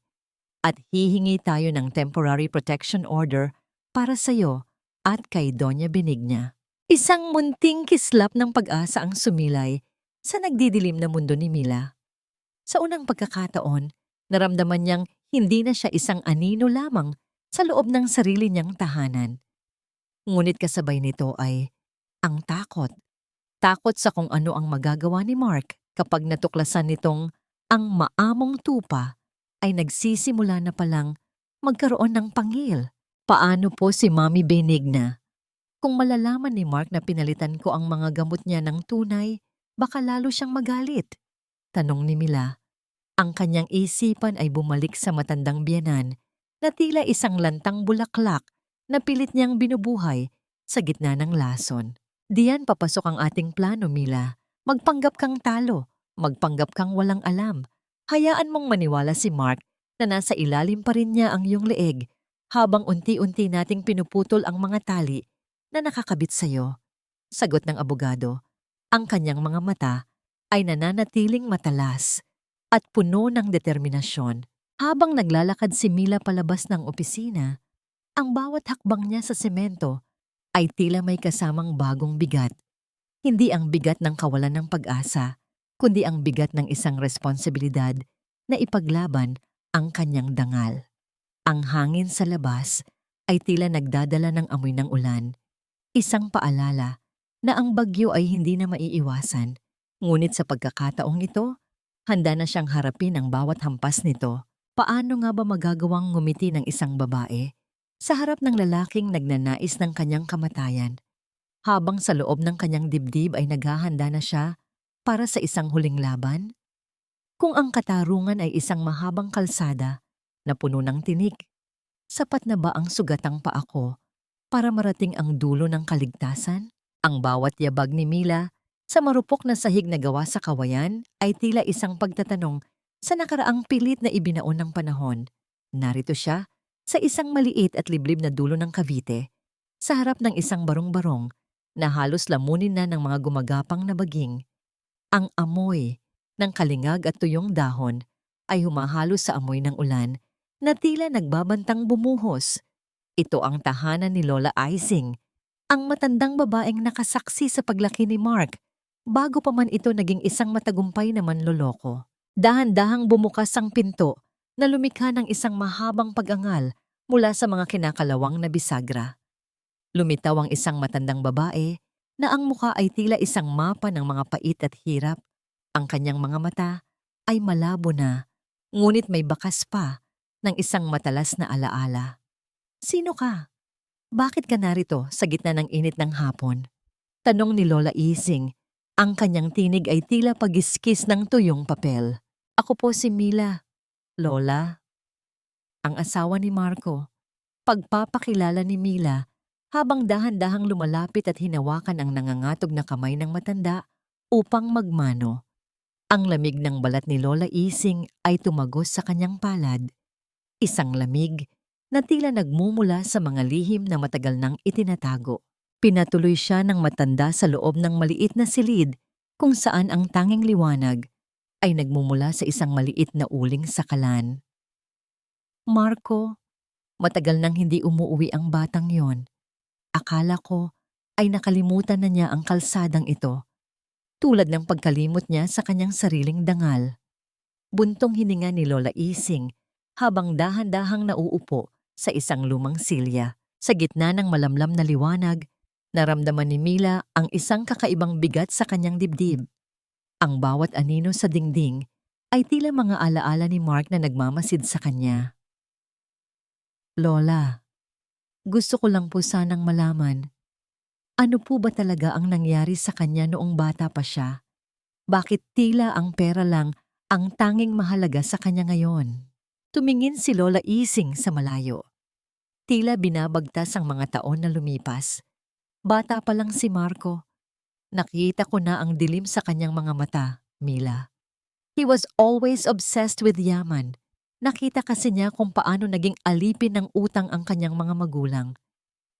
A: At hihingi tayo ng temporary protection order para sa iyo at kay Doña Benigna. Isang munting kislap ng pag-asa ang sumilay sa nagdidilim na mundo ni Mila. Sa unang pagkakataon, naramdaman niyang hindi na siya isang anino lamang sa loob ng sarili niyang tahanan. Ngunit kasabay nito ay ang takot. Takot sa kung ano ang magagawa ni Mark kapag natuklasan nitong ang maamong tupa ay nagsisimula na palang magkaroon ng pangil. Paano po si Mami Benigna? Kung malalaman ni Mark na pinalitan ko ang mga gamot niya ng tunay, baka lalo siyang magalit. Tanong ni Mila. Ang kanyang isipan ay bumalik sa matandang biyenan na tila isang lantang bulaklak na pilit niyang binubuhay sa gitna ng lason. Diyan papasok ang ating plano, Mila. Magpanggap kang talo, magpanggap kang walang alam. Hayaan mong maniwala si Mark na nasa ilalim pa rin niya ang iyong leeg habang unti-unti nating pinuputol ang mga tali na nakakabit sa iyo. Sagot ng abogado, ang kanyang mga mata ay nananatiling matalas at puno ng determinasyon. Habang naglalakad si Mila palabas ng opisina, ang bawat hakbang niya sa semento ay tila may kasamang bagong bigat. Hindi ang bigat ng kawalan ng pag-asa, kundi ang bigat ng isang responsibilidad na ipaglaban ang kanyang dangal. Ang hangin sa labas ay tila nagdadala ng amoy ng ulan, isang paalala na ang bagyo ay hindi na maiiwasan. Ngunit sa pagkakataong ito, handa na siyang harapin ang bawat hampas nito. Paano nga ba magagawang ngumiti ng isang babae sa harap ng lalaking nagnanais ng kanyang kamatayan, habang sa loob ng kanyang dibdib ay naghahanda na siya para sa isang huling laban? Kung ang katarungan ay isang mahabang kalsada na puno ng tinik, sapat na ba ang sugatang paa ko para marating ang dulo ng kaligtasan? Ang bawat yabag ni Mila sa marupok na sahig na gawa sa kawayan ay tila isang pagtatanong sa nakaraang pilit na ibinaon ng panahon. Narito siya sa isang maliit at liblib na dulo ng Cavite, sa harap ng isang barong-barong na halos lamunin na ng mga gumagapang na baging. Ang amoy ng kalingag at tuyong dahon ay humahalos sa amoy ng ulan na tila nagbabantang bumuhos. Ito ang tahanan ni Lola Ising, ang matandang babaeng nakasaksi sa paglaki ni Mark bago pa man ito naging isang matagumpay na manloloko. Dahan-dahang bumukas ang pinto na lumikha ng isang mahabang pag-angal mula sa mga kinakalawang na bisagra. Lumitaw ang isang matandang babae na ang mukha ay tila isang mapa ng mga pait at hirap. Ang kanyang mga mata ay malabo na, ngunit may bakas pa ng isang matalas na alaala. "Sino ka? Bakit ka narito sa gitna ng init ng hapon?" Tanong ni Lola Ising. Ang kanyang tinig ay tila pagiskis ng tuyong papel. "Ako po si Mila, Lola." Ang asawa ni Marco. Pagpapakilala ni Mila habang dahan-dahang lumalapit at hinawakan ang nangangatog na kamay ng matanda upang magmano. Ang lamig ng balat ni Lola Ising ay tumagos sa kanyang palad. Isang lamig na tila nagmumula sa mga lihim na matagal nang itinatago. Pinatuloy siya ng matanda sa loob ng maliit na silid kung saan ang tanging liwanag ay nagmumula sa isang maliit na uling sakalan. "Marco, matagal nang hindi umuuwi ang batang yon. Akala ko ay nakalimutan na niya ang kalsadang ito, tulad ng pagkalimot niya sa kanyang sariling dangal." Buntong hininga ni Lola Ising habang dahan-dahang nauupo sa isang lumang silya. Sa gitna ng malamlam na liwanag, naramdaman ni Mila ang isang kakaibang bigat sa kanyang dibdib. Ang bawat anino sa dingding ay tila mga alaala ni Mark na nagmamasid sa kanya. "Lola, gusto ko lang po sanang malaman, ano po ba talaga ang nangyari sa kanya noong bata pa siya? Bakit tila ang pera lang ang tanging mahalaga sa kanya ngayon?" Tumingin si Lola Ising sa malayo. Tila binabagtas ang mga taon na lumipas. Bata pa lang si Marco. Nakita ko na ang dilim sa kanyang mga mata, Mila. He was always obsessed with yaman. Nakita kasi niya kung paano naging alipin ng utang ang kanyang mga magulang.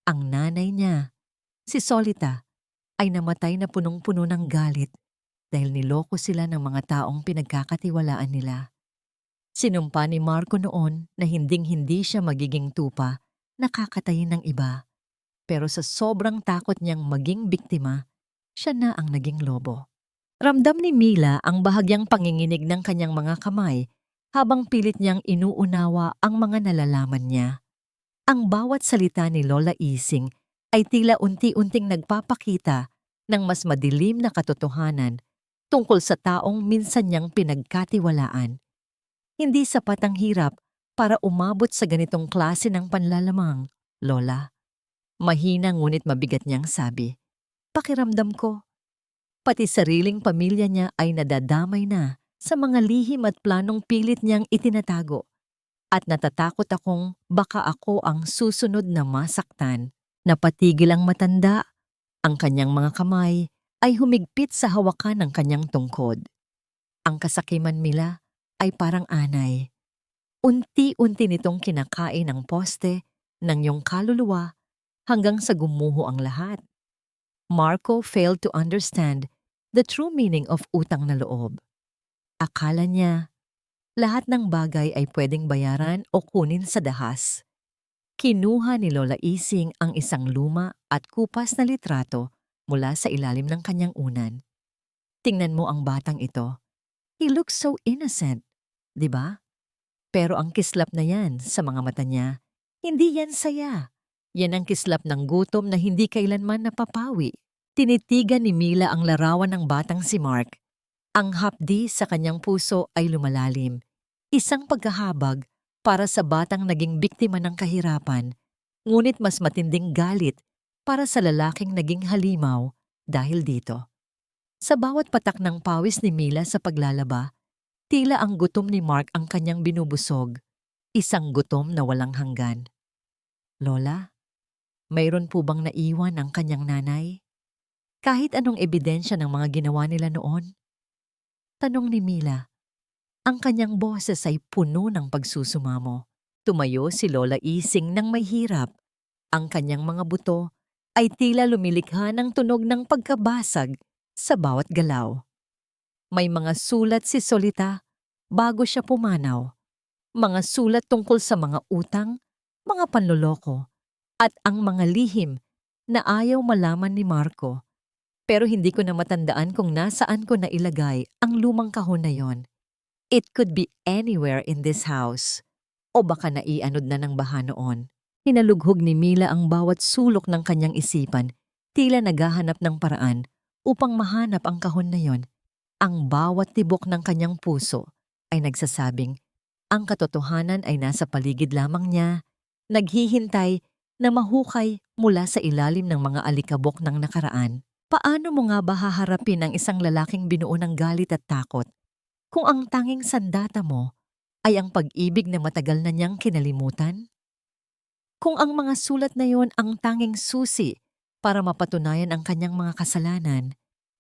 A: Ang nanay niya, si Solita, ay namatay na punong-puno ng galit dahil niloko sila ng mga taong pinagkakatiwalaan nila. Sinumpa ni Marco noon na hinding-hindi siya magiging tupa na kakatayin ng iba. Pero sa sobrang takot niyang maging biktima, siya na ang naging lobo. Ramdam ni Mila ang bahagyang panginginig ng kanyang mga kamay habang pilit niyang inuunawa ang mga nalalaman niya. Ang bawat salita ni Lola Ising ay tila unti-unting nagpapakita ng mas madilim na katotohanan tungkol sa taong minsan niyang pinagkatiwalaan. Hindi sapat ang hirap para umabot sa ganitong klase ng panlalamang, Lola. Mahina ngunit mabigat niyang sabi. Pakiramdam ko, pati sariling pamilya niya ay nadadamay na sa mga lihim at planong pilit niyang itinatago. At natatakot akong baka ako ang susunod na masaktan. Napatigil ang matanda. Ang kanyang mga kamay ay humigpit sa hawakan ng kanyang tungkod. Ang kasakiman nila ay parang anay. Unti-unti nitong kinakain ang poste ng iyong kaluluwa hanggang sa gumuho ang lahat. Marco failed to understand the true meaning of utang na loob. Akala niya, lahat ng bagay ay pwedeng bayaran o kunin sa dahas. Kinuha ni Lola Ising ang isang luma at kupas na litrato mula sa ilalim ng kanyang unan. Tingnan mo ang batang ito. He looks so innocent. Diba? Pero ang kislap na yan sa mga mata niya, hindi yan saya. Yan ang kislap ng gutom na hindi kailanman napapawi. Tinitigan ni Mila ang larawan ng batang si Mark. Ang hapdi sa kanyang puso ay lumalalim. Isang pagkahabag para sa batang naging biktima ng kahirapan, ngunit mas matinding galit para sa lalaking naging halimaw dahil dito. Sa bawat patak ng pawis ni Mila sa paglalaba, tila ang gutom ni Mark ang kanyang binubusog, isang gutom na walang hanggan. Lola, mayroon po bang naiwan ang kanyang nanay? Kahit anong ebidensya ng mga ginawa nila noon? Tanong ni Mila. Ang kanyang boses ay puno ng pagsusumamo. Tumayo si Lola Ising ng may hirap. Ang kanyang mga buto ay tila lumilikha ng tunog ng pagkabasag sa bawat galaw. May mga sulat si Solita bago siya pumanaw. Mga sulat tungkol sa mga utang, mga panloloko, at ang mga lihim na ayaw malaman ni Marco. Pero hindi ko na matandaan kung nasaan ko nailagay ang lumang kahon na yon. It could be anywhere in this house. O baka naianod na ng baha noon. Hinalughog ni Mila ang bawat sulok ng kanyang isipan, tila naghahanap ng paraan upang mahanap ang kahon na yon. Ang bawat tibok ng kanyang puso ay nagsasabing, Ang katotohanan ay nasa paligid lamang niya, naghihintay na mahukay mula sa ilalim ng mga alikabok ng nakaraan. Paano mo nga ba haharapin ang isang lalaking binuo ng galit at takot kung ang tanging sandata mo ay ang pag-ibig na matagal na niyang kinalimutan? Kung ang mga sulat na yon ang tanging susi para mapatunayan ang kanyang mga kasalanan,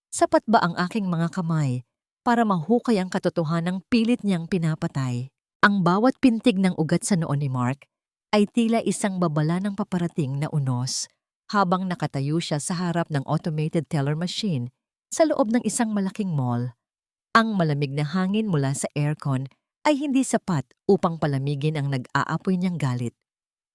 A: sapat ba ang aking mga kamay para mahukay ang katotohanang pilit niyang pinapatay? Ang bawat pintig ng ugat sa noo ni Mark ay tila isang babala ng paparating na unos habang nakatayo siya sa harap ng automated teller machine sa loob ng isang malaking mall. Ang malamig na hangin mula sa aircon ay hindi sapat upang palamigin ang nag-aapoy niyang galit.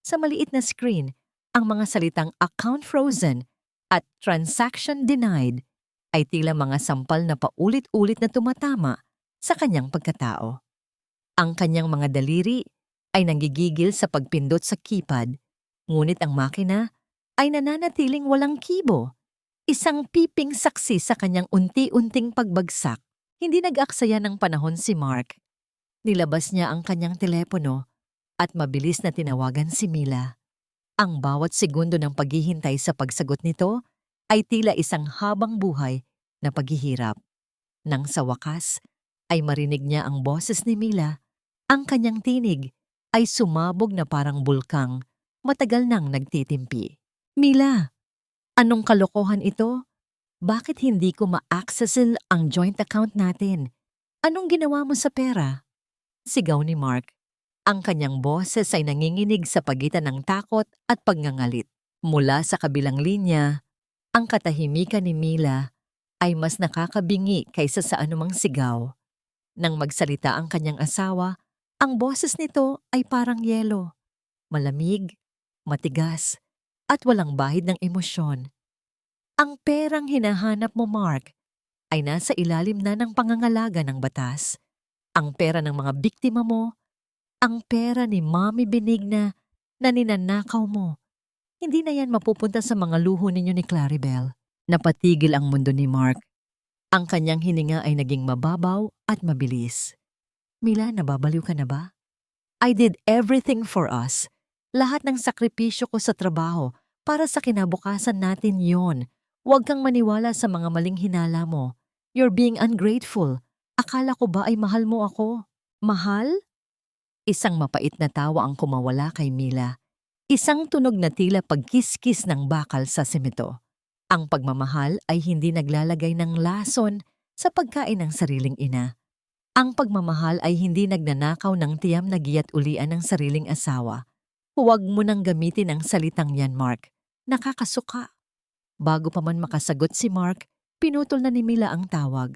A: Sa maliit na screen, ang mga salitang account frozen at transaction denied ay tila mga sampal na paulit-ulit na tumatama sa kanyang pagkatao. Ang kanyang mga daliri ay nanggigigil sa pagpindot sa keypad, ngunit ang makina ay nananatiling walang kibo. Isang piping saksi sa kanyang unti-unting pagbagsak. Hindi nag-aksaya ng panahon si Mark. Nilabas niya ang kanyang telepono at mabilis na tinawagan si Mila. Ang bawat segundo ng paghihintay sa pagsagot nito ay tila isang habang buhay na paghihirap. Nang sa wakas ay marinig niya ang boses ni Mila, ang kanyang tinig ay sumabog na parang bulkang matagal nang nagtitimpi. Mila, anong kalokohan ito? Bakit hindi ko ma-accessin ang joint account natin? Anong ginawa mo sa pera? Sigaw ni Mark. Ang kanyang boses ay nanginginig sa pagitan ng takot at pagngangalit. Mula sa kabilang linya, ang katahimikan ni Mila ay mas nakakabingi kaysa sa anumang sigaw. Nang magsalita ang kanyang asawa, ang boses nito ay parang yelo, malamig, matigas, at walang bahid ng emosyon. Ang perang hinahanap mo, Mark, ay nasa ilalim na ng pangangalaga ng batas. Ang pera ng mga biktima mo, ang pera ni Mommy Benigna na ninanakaw mo. Hindi na yan mapupunta sa mga luho ninyo ni Claribel. Napatigil ang mundo ni Mark. Ang kanyang hininga ay naging mababaw at mabilis. Mila, nababaliw ka na ba? I did everything for us. Lahat ng sakripisyo ko sa trabaho para sa kinabukasan natin yon. Huwag kang maniwala sa mga maling hinala mo. You're being ungrateful. Akala ko ba ay mahal mo ako? Mahal? Isang mapait na tawa ang kumawala kay Mila. Isang tunog na tila pagkiskis ng bakal sa simento. Ang pagmamahal ay hindi naglalagay ng lason sa pagkain ng sariling ina. Ang pagmamahal ay hindi nagnanakaw ng tiyam na giya't ulian ng sariling asawa. Huwag mo nang gamitin ang salitang yan, Mark. Nakakasuka. Bago pa man makasagot si Mark, pinutol na ni Mila ang tawag.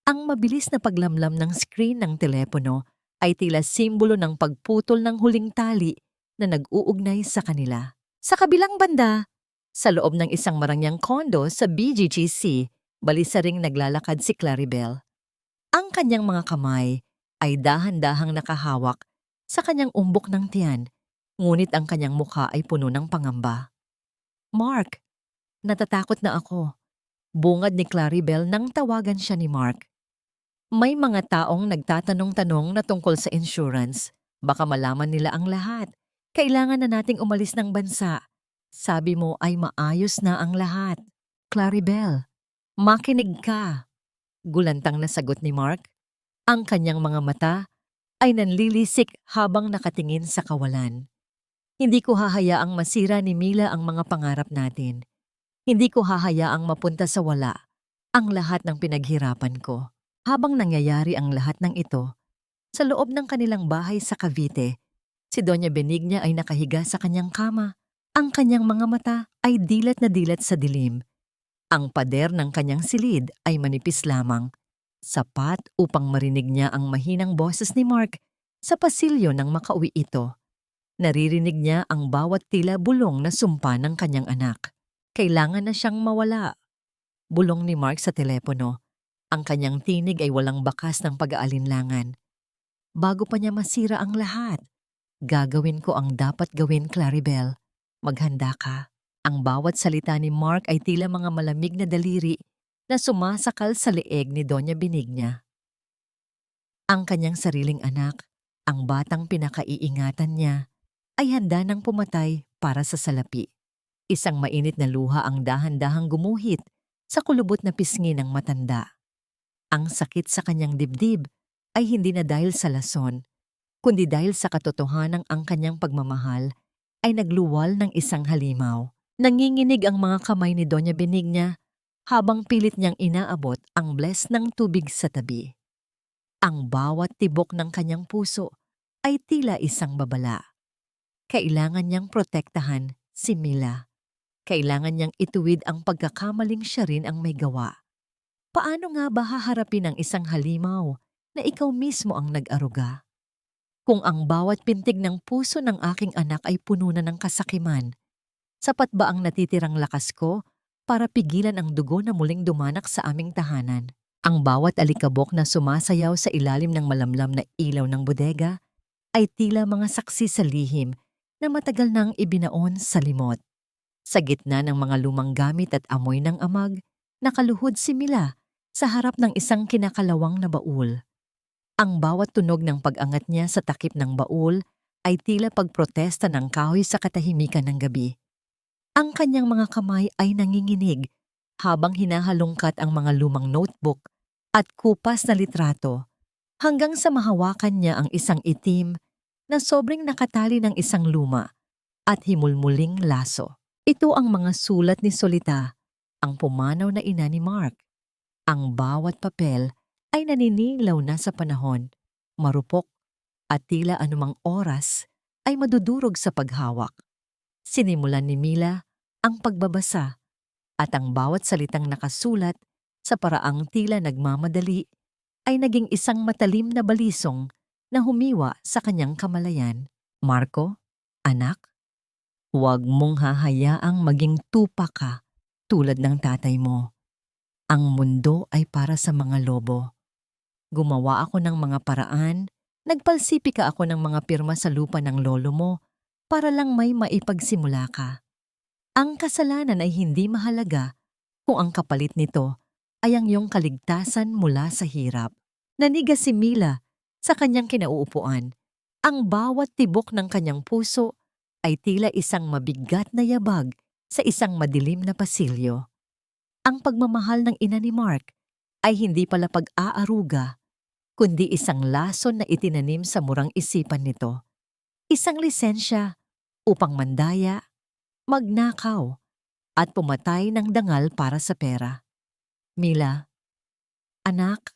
A: Ang mabilis na paglamlam ng screen ng telepono ay tila simbolo ng pagputol ng huling tali na nag-uugnay sa kanila. Sa kabilang banda, sa loob ng isang marangyang kondo sa BGGC, balisaring naglalakad si Claribel. Ang kanyang mga kamay ay dahan-dahang nakahawak sa kanyang umbok ng tiyan, ngunit ang kanyang mukha ay puno ng pangamba. Mark, natatakot na ako. Bungad ni Claribel nang tawagan siya ni Mark. May mga taong nagtatanong-tanong na tungkol sa insurance. Baka malaman nila ang lahat. Kailangan na nating umalis ng bansa. Sabi mo ay maayos na ang lahat. Claribel, makinig ka. Gulantang na sagot ni Mark. Ang kanyang mga mata ay nanlilisik habang nakatingin sa kawalan. Hindi ko hahayaang masira ni Mila ang mga pangarap natin. Hindi ko hahayaang mapunta sa wala ang lahat ng pinaghirapan ko. Habang nangyayari ang lahat ng ito, sa loob ng kanilang bahay sa Cavite, si Doña Benigna ay nakahiga sa kanyang kama. Ang kanyang mga mata ay dilat na dilat sa dilim. Ang pader ng kanyang silid ay manipis lamang, sapat upang marinig niya ang mahinang boses ni Mark sa pasilyo nang makauwi ito. Naririnig niya ang bawat tila bulong na sumpa ng kanyang anak. Kailangan na siyang mawala. Bulong ni Mark sa telepono. Ang kanyang tinig ay walang bakas ng pag-aalinlangan. Bago pa niya masira ang lahat, gagawin ko ang dapat gawin, Claribel. Maghanda ka. Ang bawat salita ni Mark ay tila mga malamig na daliri na sumasakal sa leeg ni Doña Benigna. Ang kanyang sariling anak Ang batang pinakaiingatan niya ay handa ng pumatay para sa salapi. Isang mainit na luha ang dahan-dahang gumuhit sa kulubot na pisngi ng matanda. Ang sakit sa kanyang dibdib ay hindi na dahil sa lason, kundi dahil sa katotohanang ang kanyang pagmamahal ay nagluwal ng isang halimaw. Nanginginig ang mga kamay ni Doña Benigna habang pilit niyang inaabot ang bless ng tubig sa tabi. Ang bawat tibok ng kanyang puso ay tila isang babala. Kailangan niyang protektahan si Mila. Kailangan niyang ituwid ang pagkakamaling siya rin ang may gawa. Paano nga ba haharapin ang isang halimaw na ikaw mismo ang nag-aruga? Kung ang bawat pintig ng puso ng aking anak ay puno na ng kasakiman, sapat ba ang natitirang lakas ko para pigilan ang dugo na muling dumanak sa aming tahanan? Ang bawat alikabok na sumasayaw sa ilalim ng malamlam na ilaw ng bodega ay tila mga saksi sa lihim na matagal nang ibinaon sa limot. Sa gitna ng mga lumang gamit at amoy ng amag, nakaluhod si Mila sa harap ng isang kinakalawang na baul. Ang bawat tunog ng pag-angat niya sa takip ng baul ay tila pagprotesta ng kahoy sa katahimikan ng gabi. Ang kanyang mga kamay ay nanginginig habang hinahalungkat ang mga lumang notebook at kupas na litrato hanggang sa mahawakan niya ang isang itim na sobrang nakatali ng isang luma at himulmuling laso. Ito ang mga sulat ni Solita, ang pumanaw na ina ni Mark. Ang bawat papel ay naninilaw na sa panahon, marupok at tila anumang oras ay madudurog sa paghawak. Sinimulan ni Mila ang pagbabasa at ang bawat salitang nakasulat sa paraang tila nagmamadali ay naging isang matalim na balisong na humiwa sa kanyang kamalayan. Marco, anak, huwag mong hahayaang maging tupa ka tulad ng tatay mo. Ang mundo ay para sa mga lobo. Gumawa ako ng mga paraan, nagpalsipika ako ng mga pirma sa lupa ng lolo mo para lang may maipagsimula ka. Ang kasalanan ay hindi mahalaga kung ang kapalit nito ay ang iyong kaligtasan mula sa hirap. Nanigas si Mila sa kanyang kinauupuan. Ang bawat tibok ng kanyang puso ay tila isang mabigat na yabag sa isang madilim na pasilyo. Ang pagmamahal ng ina ni Mark ay hindi pala pag-aaruga, kundi isang lason na itinanim sa murang isipan nito. Isang lisensya upang mandaya, magnakaw, at pumatay ng dangal para sa pera. Mila, anak,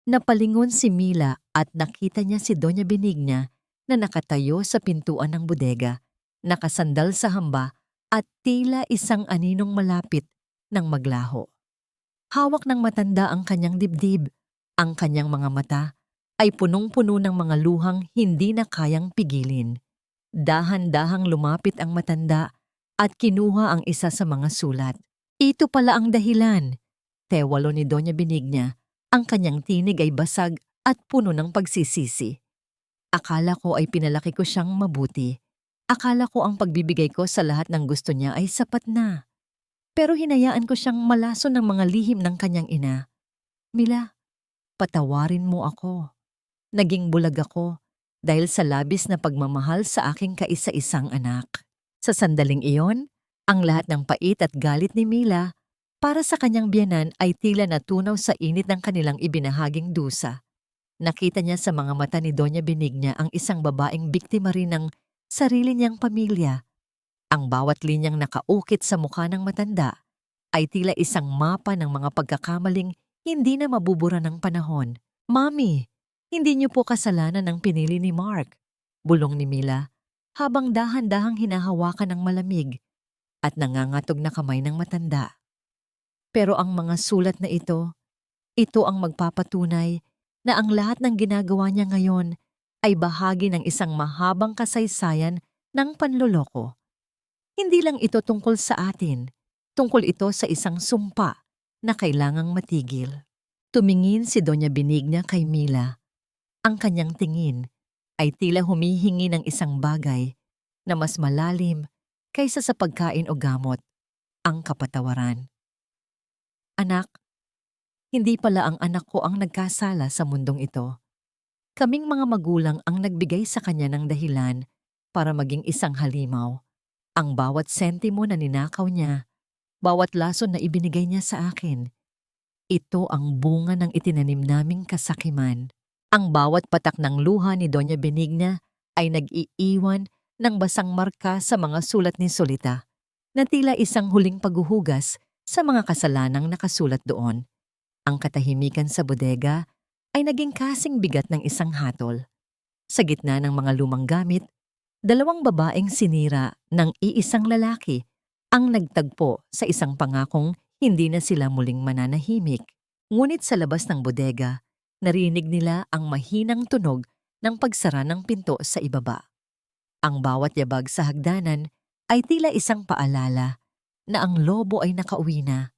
A: napalingon si Mila at nakita niya si Doña Benigna na nakatayo sa pintuan ng bodega, nakasandal sa hamba at tila isang aninong malapit ng maglaho. Hawak ng matanda ang kanyang dibdib, ang kanyang mga mata ay punong-puno ng mga luhang hindi na kayang pigilin. Dahan-dahang lumapit ang matanda at kinuha ang isa sa mga sulat. Ito pala ang dahilan. Tewalo ni Doña Benigna, ang kanyang tinig ay basag at puno ng pagsisisi. Akala ko ay pinalaki ko siyang mabuti. Akala ko ang pagbibigay ko sa lahat ng gusto niya ay sapat na. Pero hinayaan ko siyang malaso ng mga lihim ng kanyang ina. Mila, patawarin mo ako. Naging bulag ako dahil sa labis na pagmamahal sa aking kaisa-isang anak. Sa sandaling iyon, ang lahat ng pait at galit ni Mila para sa kanyang biyanan ay tila natunaw sa init ng kanilang ibinahaging dusa. Nakita niya sa mga mata ni Doña Benigna ang isang babaeng biktima rin ng sarili niyang pamilya. Ang bawat linyang nakaukit sa mukha ng matanda ay tila isang mapa ng mga pagkakamaling hindi na mabubura ng panahon. Mami, hindi niyo po kasalanan ang pinili ni Mark, bulong ni Mila habang dahan-dahang hinahawakan ng malamig at nangangatog na kamay ng matanda. Pero ang mga sulat na ito ang magpapatunay na ang lahat ng ginagawa niya ngayon ay bahagi ng isang mahabang kasaysayan ng panloloko. Hindi lang ito tungkol sa atin, tungkol ito sa isang sumpa na kailangang matigil. Tumingin si Doña Benigna kay Mila. Ang kanyang tingin ay tila humihingi ng isang bagay na mas malalim kaysa sa pagkain o gamot, ang kapatawaran. Anak, hindi pala ang anak ko ang nagkasala sa mundong ito. Kaming mga magulang ang nagbigay sa kanya ng dahilan para maging isang halimaw. Ang bawat sentimo na ninakaw niya, bawat lason na ibinigay niya sa akin, ito ang bunga ng itinanim naming kasakiman. Ang bawat patak ng luha ni Doña Benigna ay nag-iiwan ng basang marka sa mga sulat ni Solita, na tila isang huling paghuhugas sa mga kasalanang nakasulat doon. Ang katahimikan sa bodega ay naging kasing bigat ng isang hatol. Sa gitna ng mga lumang gamit, dalawang babaeng sinira ng iisang lalaki ang nagtagpo sa isang pangakong hindi na sila muling mananahimik. Ngunit sa labas ng bodega, narinig nila ang mahinang tunog ng pagsara ng pinto sa ibaba. Ang bawat yabag sa hagdanan ay tila isang paalala na ang lobo ay nakauwi na,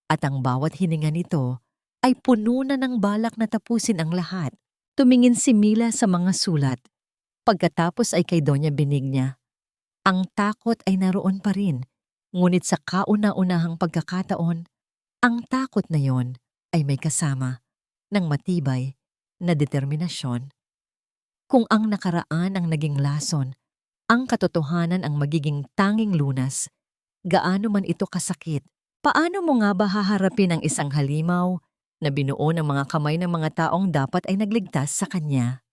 A: at ang bawat hininga nito ay puno na ng balak na tapusin ang lahat. Tumingin si Mila sa mga sulat. Pagkatapos ay kay Doña Benigna. Ang takot ay naroon pa rin, ngunit sa kauna-unahang pagkakataon, ang takot na yon ay may kasama ng matibay na determinasyon. Kung ang nakaraan ang naging lason, ang katotohanan ang magiging tanging lunas, gaano man ito kasakit. Paano mo nga ba haharapin ang isang halimaw na binuo ng mga kamay ng mga taong dapat ay nagligtas sa kanya?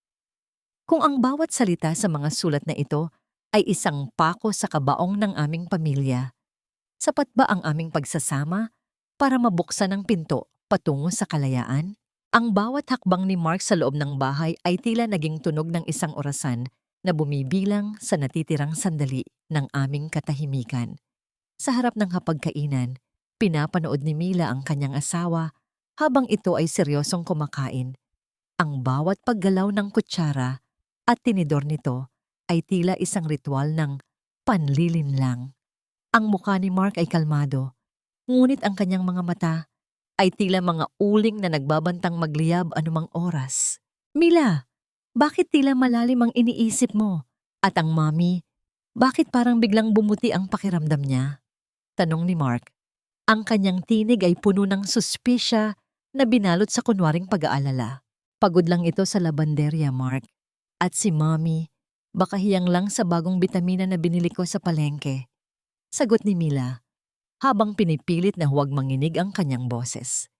A: Kung ang bawat salita sa mga sulat na ito ay isang pako sa kabaong ng aming pamilya, sapat ba ang aming pagsasama para mabuksan ang pinto patungo sa kalayaan? Ang bawat hakbang ni Mark sa loob ng bahay ay tila naging tunog ng isang orasan na bumibilang sa natitirang sandali ng aming katahimikan. Sa harap ng hapagkainan, pinapanood ni Mila ang kanyang asawa habang ito ay seryosong kumakain. Ang bawat paggalaw ng kutsara at tinidor nito ay tila isang ritual ng panlilinlang. Ang mukha ni Mark ay kalmado, ngunit ang kanyang mga mata ay tila mga uling na nagbabantang magliyab anumang oras. Mila, bakit tila malalim ang iniisip mo? At ang mami, bakit parang biglang bumuti ang pakiramdam niya? Tanong ni Mark. Ang kanyang tinig ay puno ng suspisya na binalot sa kunwaring pag-aalala. Pagod lang ito sa labanderya, Mark. At si mami, baka hiyang lang sa bagong bitamina na binili ko sa palengke. Sagot ni Mila, habang pinipilit na huwag manginig ang kanyang boses.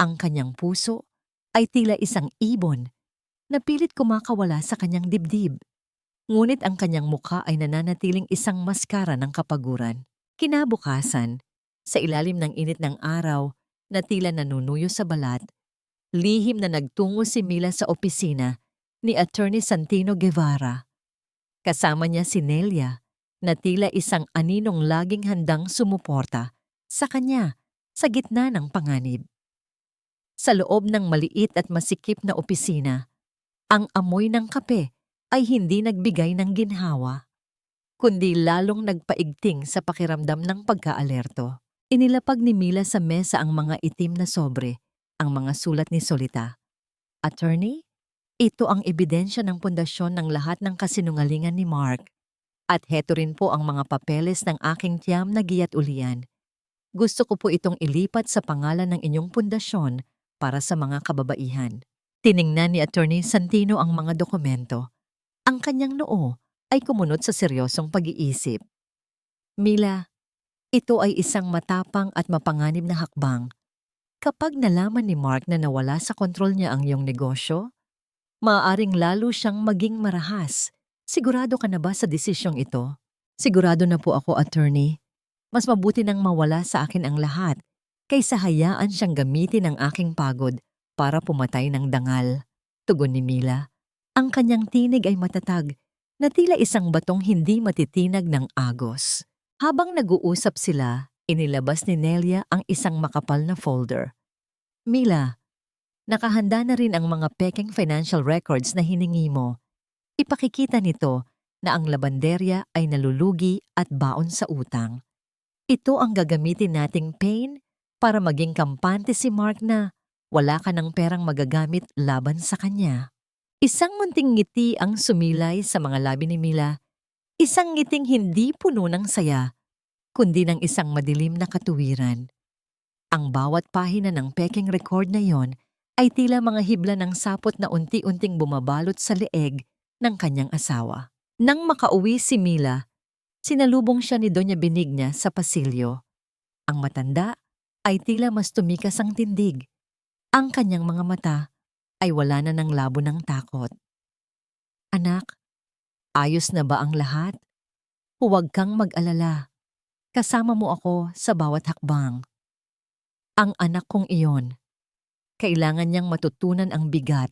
A: Ang kanyang puso ay tila isang ibon na pilit kumakawala sa kanyang dibdib. Ngunit ang kanyang mukha ay nananatiling isang maskara ng kapaguran. Kinabukasan, sa ilalim ng init ng araw na tila nanunuyo sa balat, lihim na nagtungo si Mila sa opisina ni Attorney Santino Guevara. Kasama niya si Nelia, na tila isang aninong laging handang sumuporta sa kanya sa gitna ng panganib. Sa loob ng maliit at masikip na opisina, ang amoy ng kape ay hindi nagbigay ng ginhawa, kundi lalong nagpaigting sa pakiramdam ng pagkaalerto. Inilapag ni Mila sa mesa ang mga itim na sobre, ang mga sulat ni Solita. Attorney, ito ang ebidensya ng pundasyon ng lahat ng kasinungalingan ni Mark. At heto rin po ang mga papeles ng aking tiyam na giat ulian. Gusto ko po itong ilipat sa pangalan ng inyong pundasyon para sa mga kababaihan. Tiningnan ni Attorney Santino ang mga dokumento. Ang kanyang noo ay kumunot sa seryosong pag-iisip. Mila, ito ay isang matapang at mapanganib na hakbang. Kapag nalaman ni Mark na nawala sa kontrol niya ang iyong negosyo, maaaring lalo siyang maging marahas. Sigurado ka na ba sa desisyong ito? Sigurado na po ako, attorney. Mas mabuti nang mawala sa akin ang lahat kaysa hayaan siyang gamitin ang aking pagod para pumatay ng dangal. Tugon ni Mila. Ang kanyang tinig ay matatag na tila isang batong hindi matitinag ng agos. Habang nag-uusap sila, inilabas ni Nelia ang isang makapal na folder. Mila, nakahanda na rin ang mga peking financial records na hiningi mo. Ipakikita nito na ang labanderya ay nalulugi at baon sa utang. Ito ang gagamitin nating pain para maging kampante si Mark na wala ka ng perang magagamit laban sa kanya. Isang munting ngiti ang sumilay sa mga labi ni Mila. Isang ngiting hindi puno ng saya, kundi ng isang madilim na katuwiran. Ang bawat pahina ng peking record na yon ay tila mga hibla ng sapot na unti-unting bumabalot sa leeg ng kanyang asawa. Nang makauwi si Mila, sinalubong siya ni Doña Benigna sa pasilyo. Ang matanda ay tila mas tumikas ang tindig. Ang kanyang mga mata ay wala na ng labo ng takot. Anak, ayos na ba ang lahat? Huwag kang mag-alala. Kasama mo ako sa bawat hakbang. Ang anak kong iyon, kailangan niyang matutunan ang bigat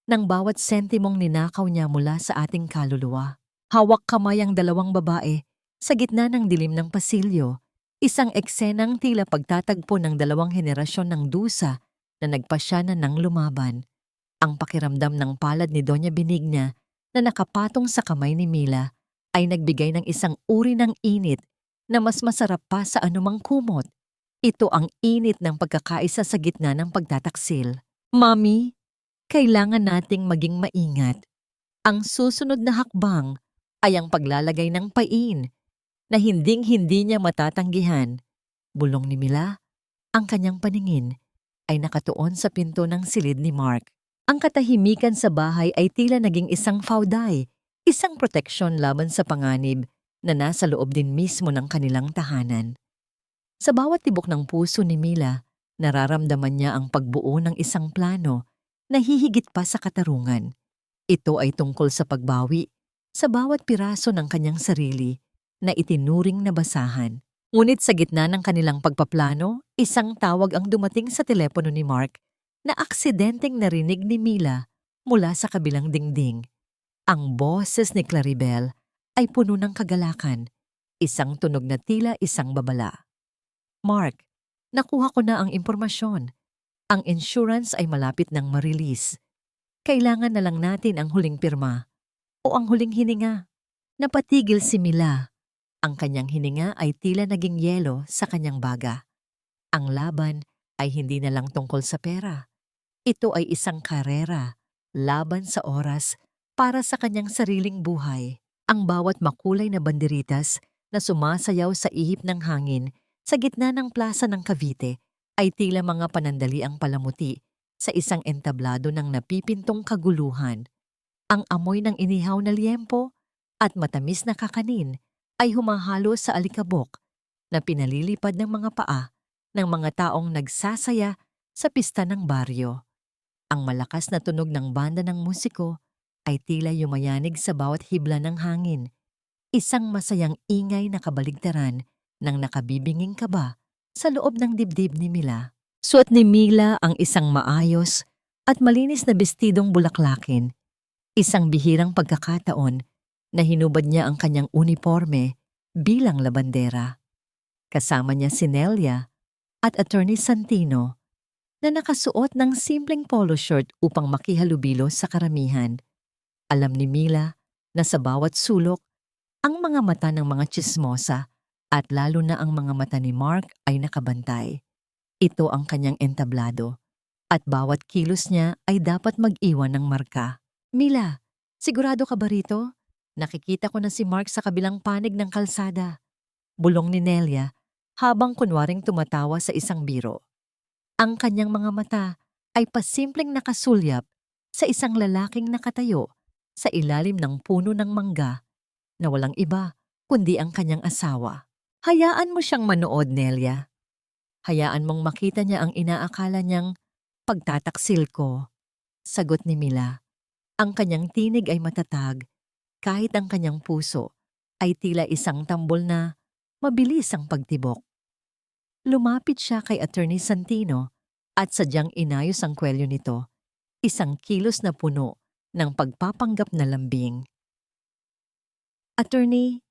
A: ng bawat sentimong ninakaw niya mula sa ating kaluluwa. Hawak kamay ang dalawang babae sa gitna ng dilim ng pasilyo, isang eksenang tila pagtatagpo ng dalawang henerasyon ng dusa na nagpasya na ng lumaban. Ang pakiramdam ng palad ni Doña Benigna na nakapatong sa kamay ni Mila ay nagbigay ng isang uri ng init na mas masarap pa sa anumang kumot. Ito ang init ng pagkakaisa sa gitna ng pagtataksil. Mami, kailangan nating maging maingat. Ang susunod na hakbang ay ang paglalagay ng pain na hinding-hindi niya matatanggihan. Bulong ni Mila, ang kanyang paningin ay nakatuon sa pinto ng silid ni Mark. Ang katahimikan sa bahay ay tila naging isang fauday, isang proteksyon laban sa panganib na nasa loob din mismo ng kanilang tahanan. Sa bawat tibok ng puso ni Mila, nararamdaman niya ang pagbuo ng isang plano na hihigit pa sa katarungan. Ito ay tungkol sa pagbawi sa bawat piraso ng kanyang sarili na itinuring na basahan. Ngunit sa gitna ng kanilang pagpaplano, isang tawag ang dumating sa telepono ni Mark na aksidenteng narinig ni Mila mula sa kabilang dingding. Ang boses ni Claribel ay puno ng kagalakan, isang tunog na tila isang babala. Mark, nakuha ko na ang impormasyon. Ang insurance ay malapit ng ma-release. Kailangan na lang natin ang huling pirma o ang huling hininga. Napatigil si Mila. Ang kanyang hininga ay tila naging yelo sa kanyang baga. Ang laban ay hindi na lang tungkol sa pera. Ito ay isang karera, laban sa oras para sa kanyang sariling buhay. Ang bawat makulay na banderitas na sumasayaw sa ihip ng hangin sa gitna ng plaza ng Cavite ay tila mga panandaliang palamuti sa isang entablado ng napipintong kaguluhan. Ang amoy ng inihaw na liempo at matamis na kakanin ay humahalo sa alikabok na pinalilipad ng mga paa ng mga taong nagsasaya sa pista ng baryo. Ang malakas na tunog ng banda ng musiko ay tila yumayanig sa bawat hibla ng hangin, isang masayang ingay na kabaligtaran ng nakabibinging kaba sa loob ng dibdib ni Mila. Suot ni Mila ang isang maayos at malinis na bestidong bulaklakin, isang bihirang pagkakataon na hinubad niya ang kanyang uniforme bilang labandera. Kasama niya si Nelia at Attorney Santino na nakasuot ng simpleng polo shirt upang makihalubilo sa karamihan. Alam ni Mila na sa bawat sulok, ang mga mata ng mga tsismosa at lalo na ang mga mata ni Mark ay nakabantay. Ito ang kanyang entablado at bawat kilos niya ay dapat mag-iwan ng marka. Mila, sigurado ka ba rito? Nakikita ko na si Mark sa kabilang panig ng kalsada. Bulong ni Nelia habang kunwaring tumatawa sa isang biro. Ang kanyang mga mata ay pasimpleng nakasulyap sa isang lalaking nakatayo sa ilalim ng puno ng mangga na walang iba kundi ang kanyang asawa. Hayaan mo siyang manood, Nelia. Hayaan mong makita niya ang inaakala niyang pagtataksil ko. Sagot ni Mila. Ang kanyang tinig ay matatag kahit ang kanyang puso ay tila isang tambol na mabilis ang pagtibok. Lumapit siya kay Attorney Santino at sadyang inayos ang kwelyo nito, isang kilos na puno ng pagpapanggap na lambing. Attorney,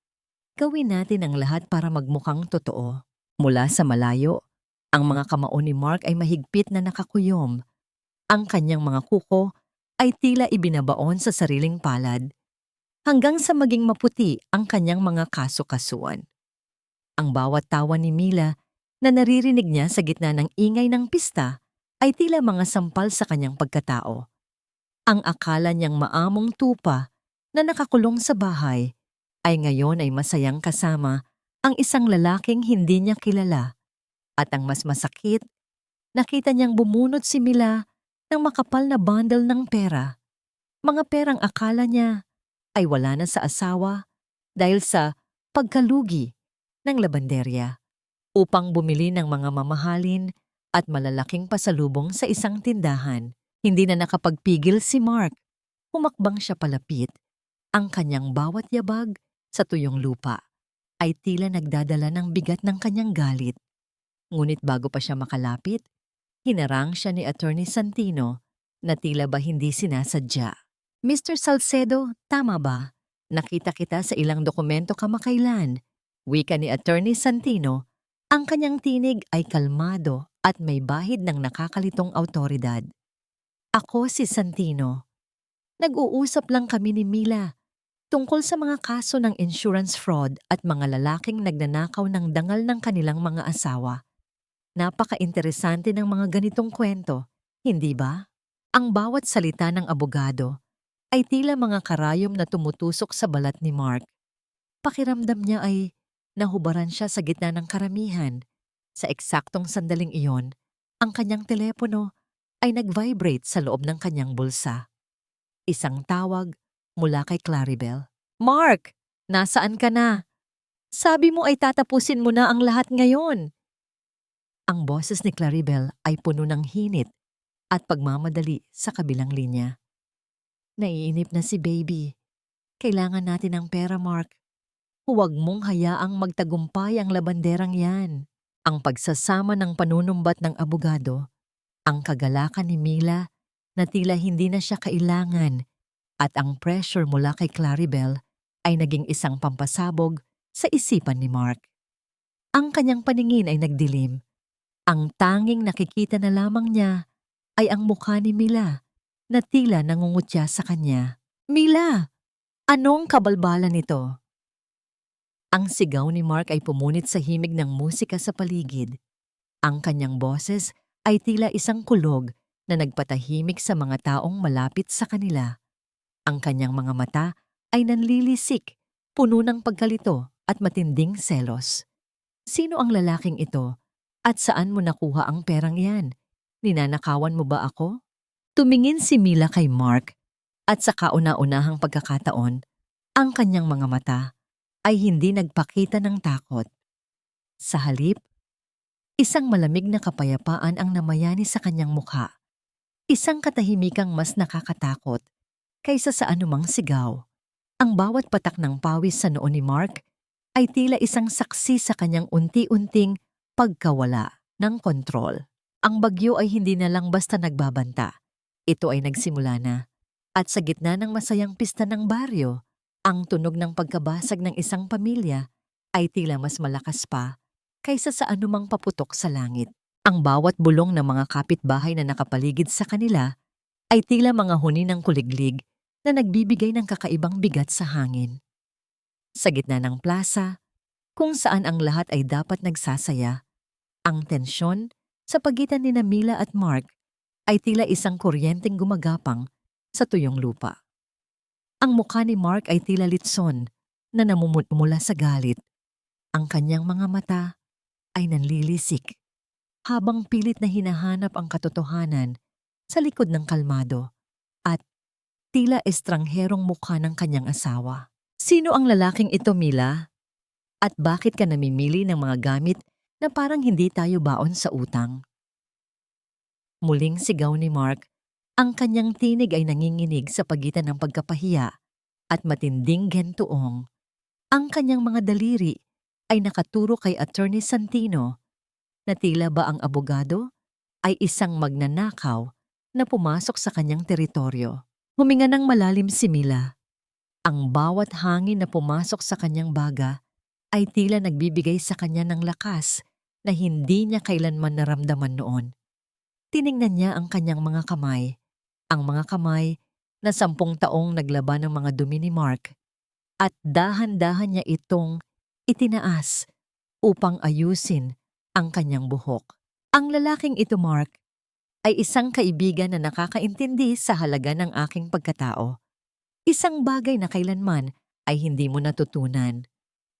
A: gawin natin ang lahat para magmukhang totoo. Mula sa malayo, ang mga kamao ni Mark ay mahigpit na nakakuyom. Ang kanyang mga kuko ay tila ibinabaon sa sariling palad, hanggang sa maging maputi ang kanyang mga kaso-kasuan. Ang bawat tawa ni Mila na naririnig niya sa gitna ng ingay ng pista ay tila mga sampal sa kanyang pagkatao. Ang akala niyang maamong tupa na nakakulong sa bahay ay ngayon ay masayang kasama ang isang lalaking hindi niya kilala. At ang mas masakit, nakita niyang bumunot si Mila ng makapal na bundle ng pera. Mga perang akala niya ay wala na sa asawa dahil sa pagkalugi ng labanderya upang bumili ng mga mamahalin at malalaking pasalubong sa isang tindahan. Hindi na nakapagpigil si Mark. Humakbang siya palapit. Ang kanyang bawat yabag sa tuyong lupa ay tila nagdadala ng bigat ng kanyang galit. Ngunit bago pa siya makalapit, hinarang siya ni Attorney Santino na tila ba hindi sinasadya. Mr. Salcedo, tama ba? Nakita kita sa ilang dokumento kamakailan. Wika ni Attorney Santino, ang kanyang tinig ay kalmado at may bahid ng nakakalitong awtoridad. Ako si Santino. Nag-uusap lang kami ni Mila tungkol sa mga kaso ng insurance fraud at mga lalaking nagnanakaw ng dangal ng kanilang mga asawa. Napaka-interesante ng mga ganitong kwento, hindi ba? Ang bawat salita ng abogado ay tila mga karayom na tumutusok sa balat ni Mark. Pakiramdam niya ay nahubaran siya sa gitna ng karamihan. Sa eksaktong sandaling iyon, ang kanyang telepono ay nag-vibrate sa loob ng kanyang bulsa. Isang tawag mula kay Claribel. Mark, nasaan ka na? Sabi mo ay tatapusin mo na ang lahat ngayon. Ang boses ni Claribel ay puno ng hinit at pagmamadali sa kabilang linya. Naiinip na si baby. Kailangan natin ng pera, Mark. Huwag mong hayaang magtagumpay ang labanderang yan. Ang pagsasama ng panunumbat ng abogado, ang kagalakan ni Mila na tila hindi na siya kailangan, at ang pressure mula kay Claribel ay naging isang pampasabog sa isipan ni Mark. Ang kanyang paningin ay nagdilim. Ang tanging nakikita na lamang niya ay ang mukha ni Mila na tila nangungutya sa kanya. Mila! Anong kabalbalan nito? Ang sigaw ni Mark ay pumunit sa himig ng musika sa paligid. Ang kanyang boses ay tila isang kulog na nagpatahimik sa mga taong malapit sa kanila. Ang kanyang mga mata ay nanlilisik, puno ng pagkalito at matinding selos. Sino ang lalaking ito? At saan mo nakuha ang perang yan? Ninanakawan mo ba ako? Tumingin si Mila kay Mark at sa kauna-unahang pagkakataon, ang kanyang mga mata ay hindi nagpakita ng takot. Sa halip, isang malamig na kapayapaan ang namayani sa kanyang mukha. Isang katahimikang mas nakakatakot kaysa sa anumang sigaw. Ang bawat patak ng pawis sa noo ni Mark ay tila isang saksi sa kanyang unti-unting pagkawala ng kontrol. Ang bagyo ay hindi na lang basta nagbabanta. Ito ay nagsimula na. At sa gitna ng masayang pista ng baryo, ang tunog ng pagkabasag ng isang pamilya ay tila mas malakas pa kaysa sa anumang paputok sa langit. Ang bawat bulong ng mga kapitbahay na nakapaligid sa kanila ay tila mga huni ng kuliglig na nagbibigay ng kakaibang bigat sa hangin. Sa gitna ng plaza, kung saan ang lahat ay dapat nagsasaya, ang tensyon sa pagitan ni Mila at Mark ay tila isang kuryenteng gumagapang sa tuyong lupa. Ang mukha ni Mark ay tila litson na namumula sa galit. Ang kanyang mga mata ay nanlilisik habang pilit na hinahanap ang katotohanan sa likod ng kalmado at tila estrangherong mukha ng kanyang asawa. Sino ang lalaking ito, Mila? At bakit ka namimili ng mga gamit na parang hindi tayo baon sa utang? Muling sigaw ni Mark, ang kanyang tinig ay nanginginig sa pagitan ng pagkapahiya at matinding gentoong. Ang kanyang mga daliri ay nakaturo kay Attorney Santino na tila ba ang abogado ay isang magnanakaw na pumasok sa kanyang teritoryo. Huminga ng malalim si Mila. Ang bawat hangin na pumasok sa kanyang baga ay tila nagbibigay sa kanya ng lakas na hindi niya kailanman naramdaman noon. Tiningnan niya ang kanyang mga kamay, ang mga kamay na 10 taong naglaban ng mga dumi ni Mark, at dahan-dahan niya itong itinaas upang ayusin ang kanyang buhok. Ang lalaking ito, Mark, ay isang kaibigan na nakakaintindi sa halaga ng aking pagkatao. Isang bagay na kailanman ay hindi mo natutunan.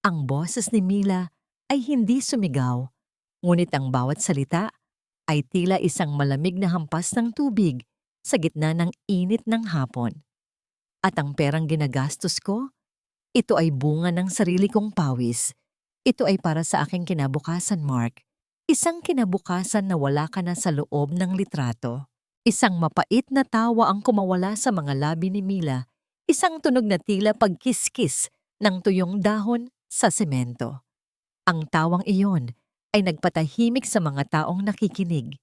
A: Ang boses ni Mila ay hindi sumigaw, ngunit ang bawat salita ay tila isang malamig na hampas ng tubig sa gitna ng init ng hapon. At ang perang ginagastos ko, ito ay bunga ng sarili kong pawis. Ito ay para sa aking kinabukasan, Mark. Isang kinabukasan na wala ka na sa loob ng litrato. Isang mapait na tawa ang kumawala sa mga labi ni Mila. Isang tunog na tila pagkiskis ng tuyong dahon sa semento. Ang tawang iyon ay nagpatahimik sa mga taong nakikinig.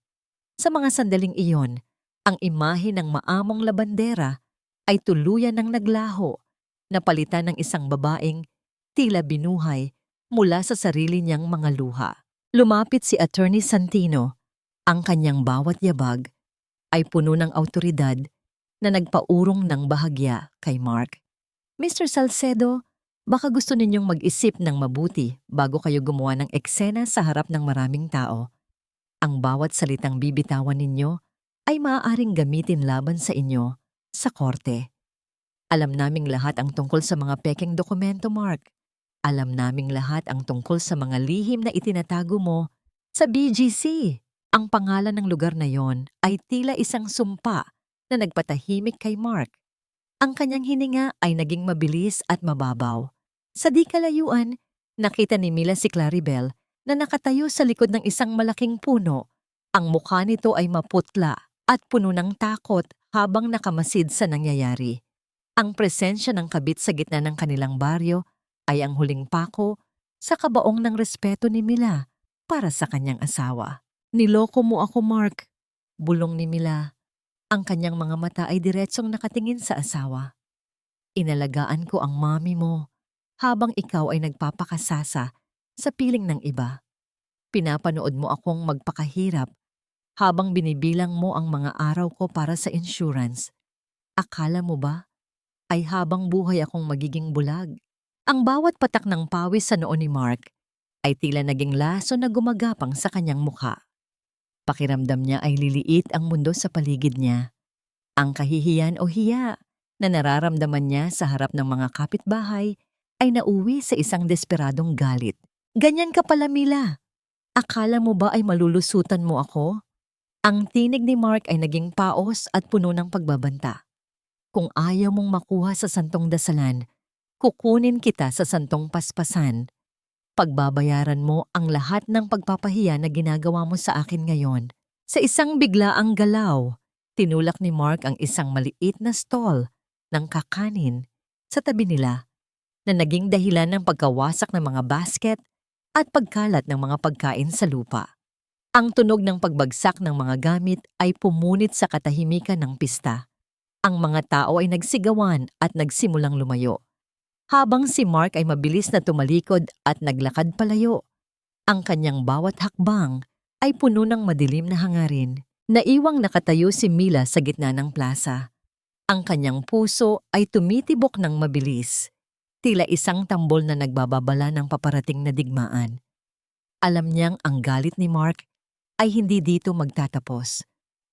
A: Sa mga sandaling iyon, ang imahe ng maamong labandera ay tuluyan ng naglaho, napalitan ng isang babaeng tila binuhay mula sa sarili niyang mga luha. Lumapit si Attorney Santino. Ang kanyang bawat yabag ay puno ng awtoridad na nagpaurong ng bahagya kay Mark. Mr. Salcedo, baka gusto ninyong mag-isip ng mabuti bago kayo gumawa ng eksena sa harap ng maraming tao. Ang bawat salitang bibitawan ninyo ay maaaring gamitin laban sa inyo sa korte. Alam naming lahat ang tungkol sa mga pekeng dokumento, Mark. Alam naming lahat ang tungkol sa mga lihim na itinatago mo sa BGC. Ang pangalan ng lugar na yon ay tila isang sumpa na nagpatahimik kay Mark. Ang kanyang hininga ay naging mabilis at mababaw. Sa di kalayuan, nakita ni Mila si Claribel na nakatayo sa likod ng isang malaking puno. Ang mukha nito ay maputla at puno ng takot habang nakamasid sa nangyayari. Ang presensya ng kabit sa gitna ng kanilang baryo ay ang huling pako sa kabaong ng respeto ni Mila para sa kanyang asawa. Niloko mo ako, Mark. Bulong ni Mila. Ang kanyang mga mata ay diretsong nakatingin sa asawa. Inalagaan ko ang mami mo habang ikaw ay nagpapakasasa sa piling ng iba. Pinapanood mo akong magpakahirap habang binibilang mo ang mga araw ko para sa insurance. Akala mo ba ay habang buhay akong magiging bulag? Ang bawat patak ng pawis sa noo ni Mark ay tila naging laso na gumagapang sa kanyang mukha. Pakiramdam niya ay liliit ang mundo sa paligid niya. Ang kahihiyan o hiya na nararamdaman niya sa harap ng mga kapitbahay ay nauwi sa isang desperadong galit. Ganyan ka pala, Mila. Akala mo ba ay malulusutan mo ako? Ang tinig ni Mark ay naging paos at puno ng pagbabanta. Kung ayaw mong makuha sa santong dasalan, kukunin kita sa santong paspasan. Pagbabayaran mo ang lahat ng pagpapahiya na ginagawa mo sa akin ngayon. Sa isang biglaang galaw, tinulak ni Mark ang isang maliit na stall ng kakanin sa tabi nila na naging dahilan ng pagkawasak ng mga basket at pagkalat ng mga pagkain sa lupa. Ang tunog ng pagbagsak ng mga gamit ay pumunit sa katahimikan ng pista. Ang mga tao ay nagsigawan at nagsimulang lumayo. Habang si Mark ay mabilis na tumalikod at naglakad palayo, ang kanyang bawat hakbang ay puno ng madilim na hangarin. Naiwang nakatayo si Mila sa gitna ng plaza. Ang kanyang puso ay tumitibok ng mabilis, tila isang tambol na nagbababala ng paparating na digmaan. Alam niyang ang galit ni Mark ay hindi dito magtatapos.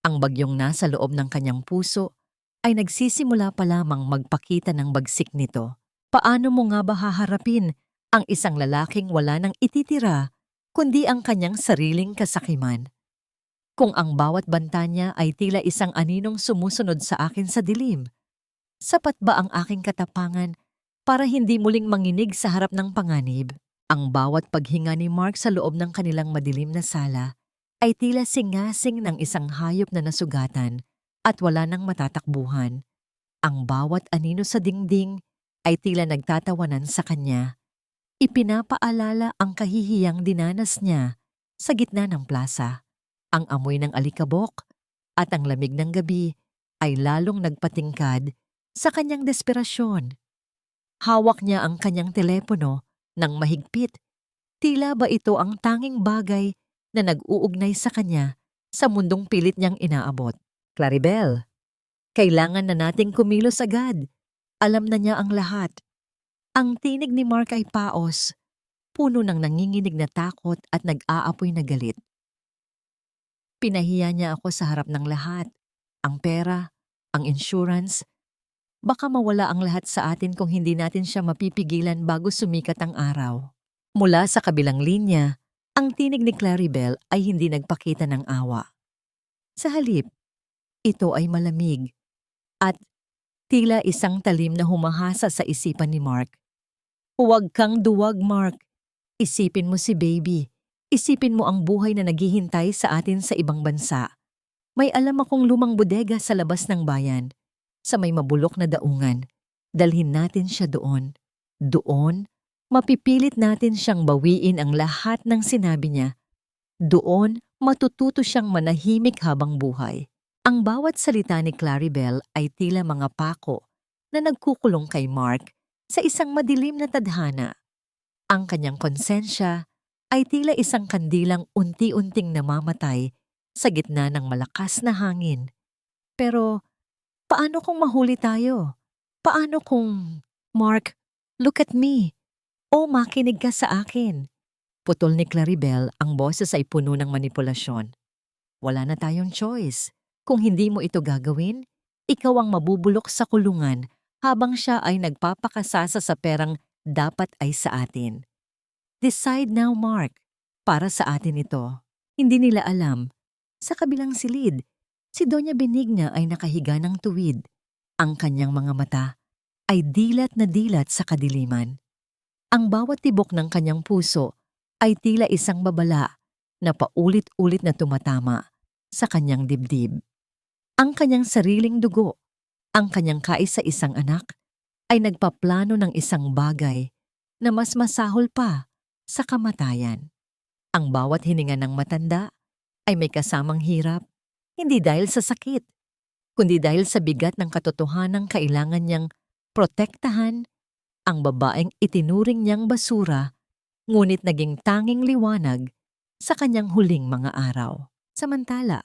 A: Ang bagyong nasa loob ng kanyang puso ay nagsisimula pa lamang magpakita ng bagsik nito. Paano mo nga ba haharapin ang isang lalaking wala nang ititira kundi ang kanyang sariling kasakiman? Kung ang bawat banta niya ay tila isang aninong sumusunod sa akin sa dilim, sapat ba ang aking katapangan para hindi muling manginig sa harap ng panganib? Ang bawat paghinga ni Mark sa loob ng kanilang madilim na sala ay tila singasing ng isang hayop na nasugatan at wala nang matatakbuhan. Ang bawat anino sa dingding ay tila nagtatawanan sa kanya. Ipinapaalala ang kahihiyang dinanas niya sa gitna ng plaza. Ang amoy ng alikabok at ang lamig ng gabi ay lalong nagpatingkad sa kanyang desperasyon. Hawak niya ang kanyang telepono ng mahigpit. Tila ba ito ang tanging bagay na nag-uugnay sa kanya sa mundong pilit niyang inaabot? Claribel, kailangan na nating kumilos agad. Alam na niya ang lahat. Ang tinig ni Mark ay paos, puno ng nanginginig na takot at nag-aapoy na galit. Pinahiya niya ako sa harap ng lahat. Ang pera, ang insurance. Baka mawala ang lahat sa atin kung hindi natin siya mapipigilan bago sumikat ang araw. Mula sa kabilang linya, ang tinig ni Claribel ay hindi nagpakita ng awa. Sa halip, ito ay malamig at tila isang talim na humahasa sa isipan ni Mark. Huwag kang duwag, Mark. Isipin mo si baby. Isipin mo ang buhay na naghihintay sa atin sa ibang bansa. May alam akong lumang bodega sa labas ng bayan, sa may mabulok na daungan. Dalhin natin siya doon. Doon, mapipilit natin siyang bawiin ang lahat ng sinabi niya. Doon, matututo siyang manahimik habang buhay. Ang bawat salita ni Claribel ay tila mga pako na nagkukulong kay Mark sa isang madilim na tadhana. Ang kanyang konsensya ay tila isang kandilang unti-unting namamatay sa gitna ng malakas na hangin. Pero, paano kung mahuli tayo? Paano kung, Mark, look at me. O makinig ka sa akin. Putol ni Claribel, ang boses ay puno ng manipulasyon. Wala na tayong choice. Kung hindi mo ito gagawin, ikaw ang mabubulok sa kulungan habang siya ay nagpapakasasa sa perang dapat ay sa atin. Decide now, Mark. Para sa atin ito. Hindi nila alam. Sa kabilang silid, si Doña Benigna ay nakahiga ng tuwid. Ang kanyang mga mata ay dilat na dilat sa kadiliman. Ang bawat tibok ng kanyang puso ay tila isang babala na paulit-ulit na tumatama sa kanyang dibdib. Ang kanyang sariling dugo, ang kanyang kaisa-isang anak, ay nagpaplano ng isang bagay na mas masahol pa sa kamatayan. Ang bawat hininga ng matanda ay may kasamang hirap, hindi dahil sa sakit, kundi dahil sa bigat ng katotohanang kailangan niyang protektahan ang babaeng itinuring niyang basura, ngunit naging tanging liwanag sa kanyang huling mga araw. Samantala,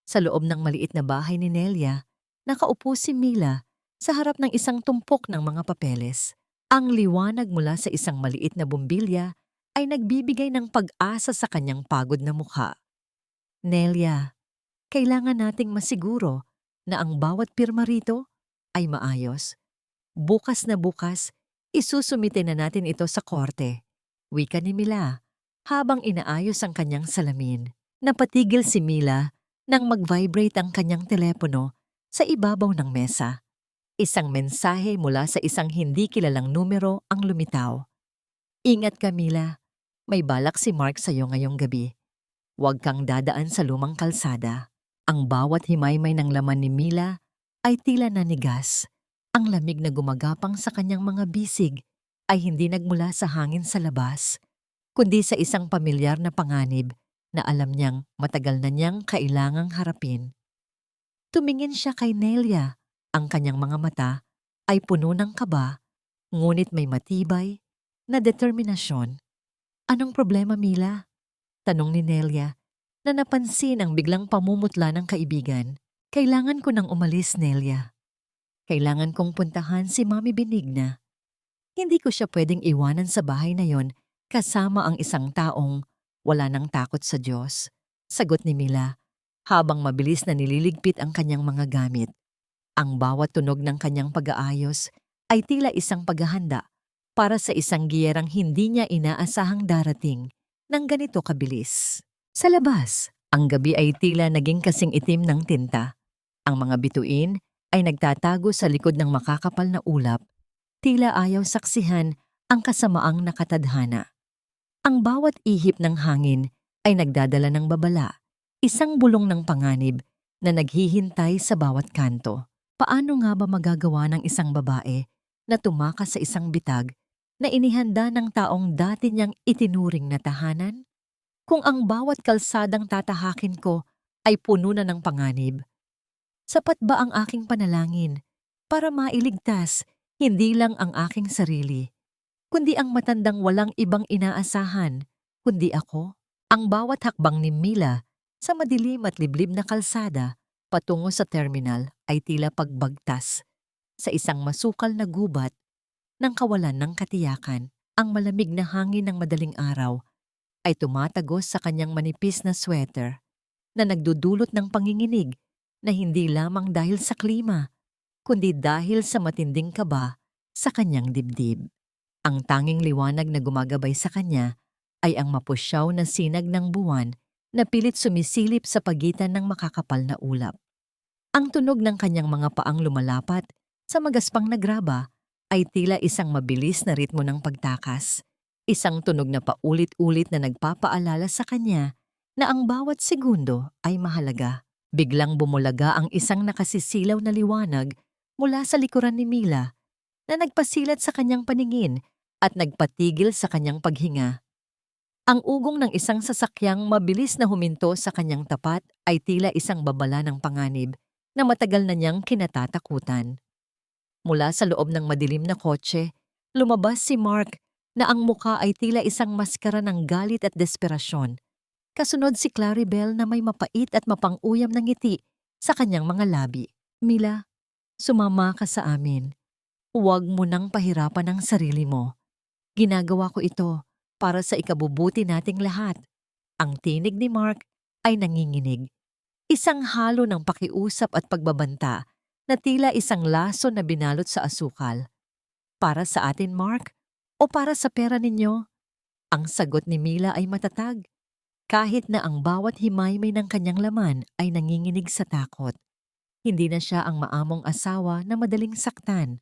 A: sa loob ng maliit na bahay ni Nelia, nakaupo si Mila sa harap ng isang tumpok ng mga papeles. Ang liwanag mula sa isang maliit na bumbilya ay nagbibigay ng pag-asa sa kanyang pagod na mukha. Nelia, kailangan nating masiguro na ang bawat pirma rito ay maayos. Bukas na bukas, isusumite na natin ito sa korte. Wika ni Mila habang inaayos ang kanyang salamin. Napatigil si Mila nang mag-vibrate ang kanyang telepono sa ibabaw ng mesa. Isang mensahe mula sa isang hindi kilalang numero ang lumitaw. Ingat ka, Mila. May balak si Mark sa'yo ngayong gabi. Huwag kang dadaan sa lumang kalsada. Ang bawat himaymay ng laman ni Mila ay tila nanigas. Ang lamig na gumagapang sa kanyang mga bisig ay hindi nagmula sa hangin sa labas, kundi sa isang pamilyar na panganib na alam niyang matagal na niyang kailangang harapin. Tumingin siya kay Nelia. Ang kanyang mga mata ay puno ng kaba, ngunit may matibay na determinasyon. Anong problema, Mila? Tanong ni Nelia na napansin ang biglang pamumutla ng kaibigan. Kailangan ko nang umalis, Nelia. Kailangan kong puntahan si Mami Benigna. Hindi ko siya pwedeng iwanan sa bahay na yon kasama ang isang taong wala nang takot sa Diyos. Sagot ni Mila habang mabilis na nililigpit ang kanyang mga gamit. Ang bawat tunog ng kanyang pag-aayos ay tila isang paghahanda para sa isang giyerang hindi niya inaasahang darating ng ganito kabilis. Sa labas, ang gabi ay tila naging kasing itim ng tinta. Ang mga bituin ay nagtatago sa likod ng makakapal na ulap, tila ayaw saksihan ang kasamaang nakatadhana. Ang bawat ihip ng hangin ay nagdadala ng babala, isang bulong ng panganib na naghihintay sa bawat kanto. Paano nga ba magagawa ng isang babae na tumakas sa isang bitag na inihanda ng taong dati niyang itinuring na tahanan? Kung ang bawat kalsadang tatahakin ko ay puno na ng panganib, sapat ba ang aking panalangin para mailigtas hindi lang ang aking sarili, kundi ang matandang walang ibang inaasahan, kundi ako? Ang bawat hakbang ni Mila sa madilim at liblib na kalsada patungo sa terminal ay tila pagbagtas sa isang masukal na gubat ng kawalan ng katiyakan. Ang malamig na hangin ng madaling araw ay tumatagos sa kanyang manipis na sweater na nagdudulot ng panginginig na hindi lamang dahil sa klima, kundi dahil sa matinding kaba sa kanyang dibdib. Ang tanging liwanag na gumagabay sa kanya ay ang mapusyaw na sinag ng buwan na pilit sumisilip sa pagitan ng makakapal na ulap. Ang tunog ng kanyang mga paang lumalapat sa magaspang na graba ay tila isang mabilis na ritmo ng pagtakas. Isang tunog na paulit-ulit na nagpapaalala sa kanya na ang bawat segundo ay mahalaga. Biglang bumulaga ang isang nakasisilaw na liwanag mula sa likuran ni Mila na nagpasilat sa kanyang paningin at nagpatigil sa kanyang paghinga. Ang ugong ng isang sasakyang mabilis na huminto sa kanyang tapat ay tila isang babala ng panganib na matagal na niyang kinatatakutan. Mula sa loob ng madilim na kotse, lumabas si Mark na ang muka ay tila isang maskara ng galit at desperasyon. Kasunod si Claribel na may mapait at mapang-uyam na ngiti sa kanyang mga labi. Mila, sumama ka sa amin. Huwag mo nang pahirapan ang sarili mo. Ginagawa ko ito para sa ikabubuti nating lahat. Ang tinig ni Mark ay nanginginig. Isang halo ng pakiusap at pagbabanta na tila isang laso na binalot sa asukal. Para sa atin, Mark? O para sa pera ninyo? Ang sagot ni Mila ay matatag. Kahit na ang bawat himaymay ng kanyang laman ay nanginginig sa takot. Hindi na siya ang maamong asawa na madaling saktan.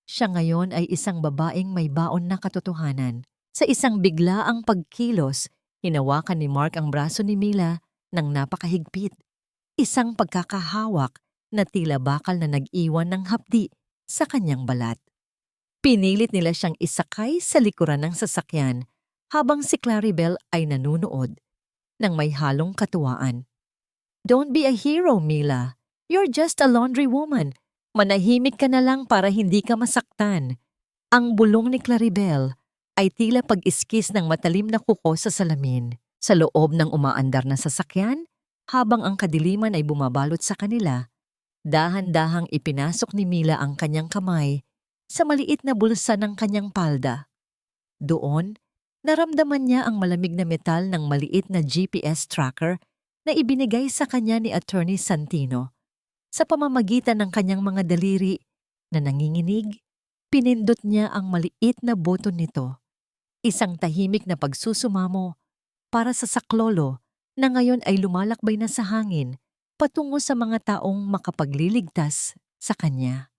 A: Siya ngayon ay isang babaeng may baon na katotohanan. Sa isang biglaang pagkilos, hinawakan ni Mark ang braso ni Mila ng napakahigpit. Isang pagkakahawak na tila bakal na nag-iwan ng hapdi sa kanyang balat. Pinilit nila siyang isakay sa likuran ng sasakyan habang si Claribel ay nanunood ng may halong katuwaan. Don't be a hero, Mila. You're just a laundry woman. Manahimik ka na lang para hindi ka masaktan. Ang bulong ni Claribel ay tila pag-iskis ng matalim na kuko sa salamin. Sa loob ng umaandar na sasakyan, habang ang kadiliman ay bumabalot sa kanila, dahan-dahang ipinasok ni Mila ang kanyang kamay sa maliit na bulsa ng kanyang palda. Doon, naramdaman niya ang malamig na metal ng maliit na GPS tracker na ibinigay sa kanya ni Attorney Santino. Sa pamamagitan ng kanyang mga daliri na nanginginig, pinindot niya ang maliit na boton nito. Isang tahimik na pagsusumamo para sa saklolo na ngayon ay lumalakbay na sa hangin patungo sa mga taong makapagliligtas sa kanya.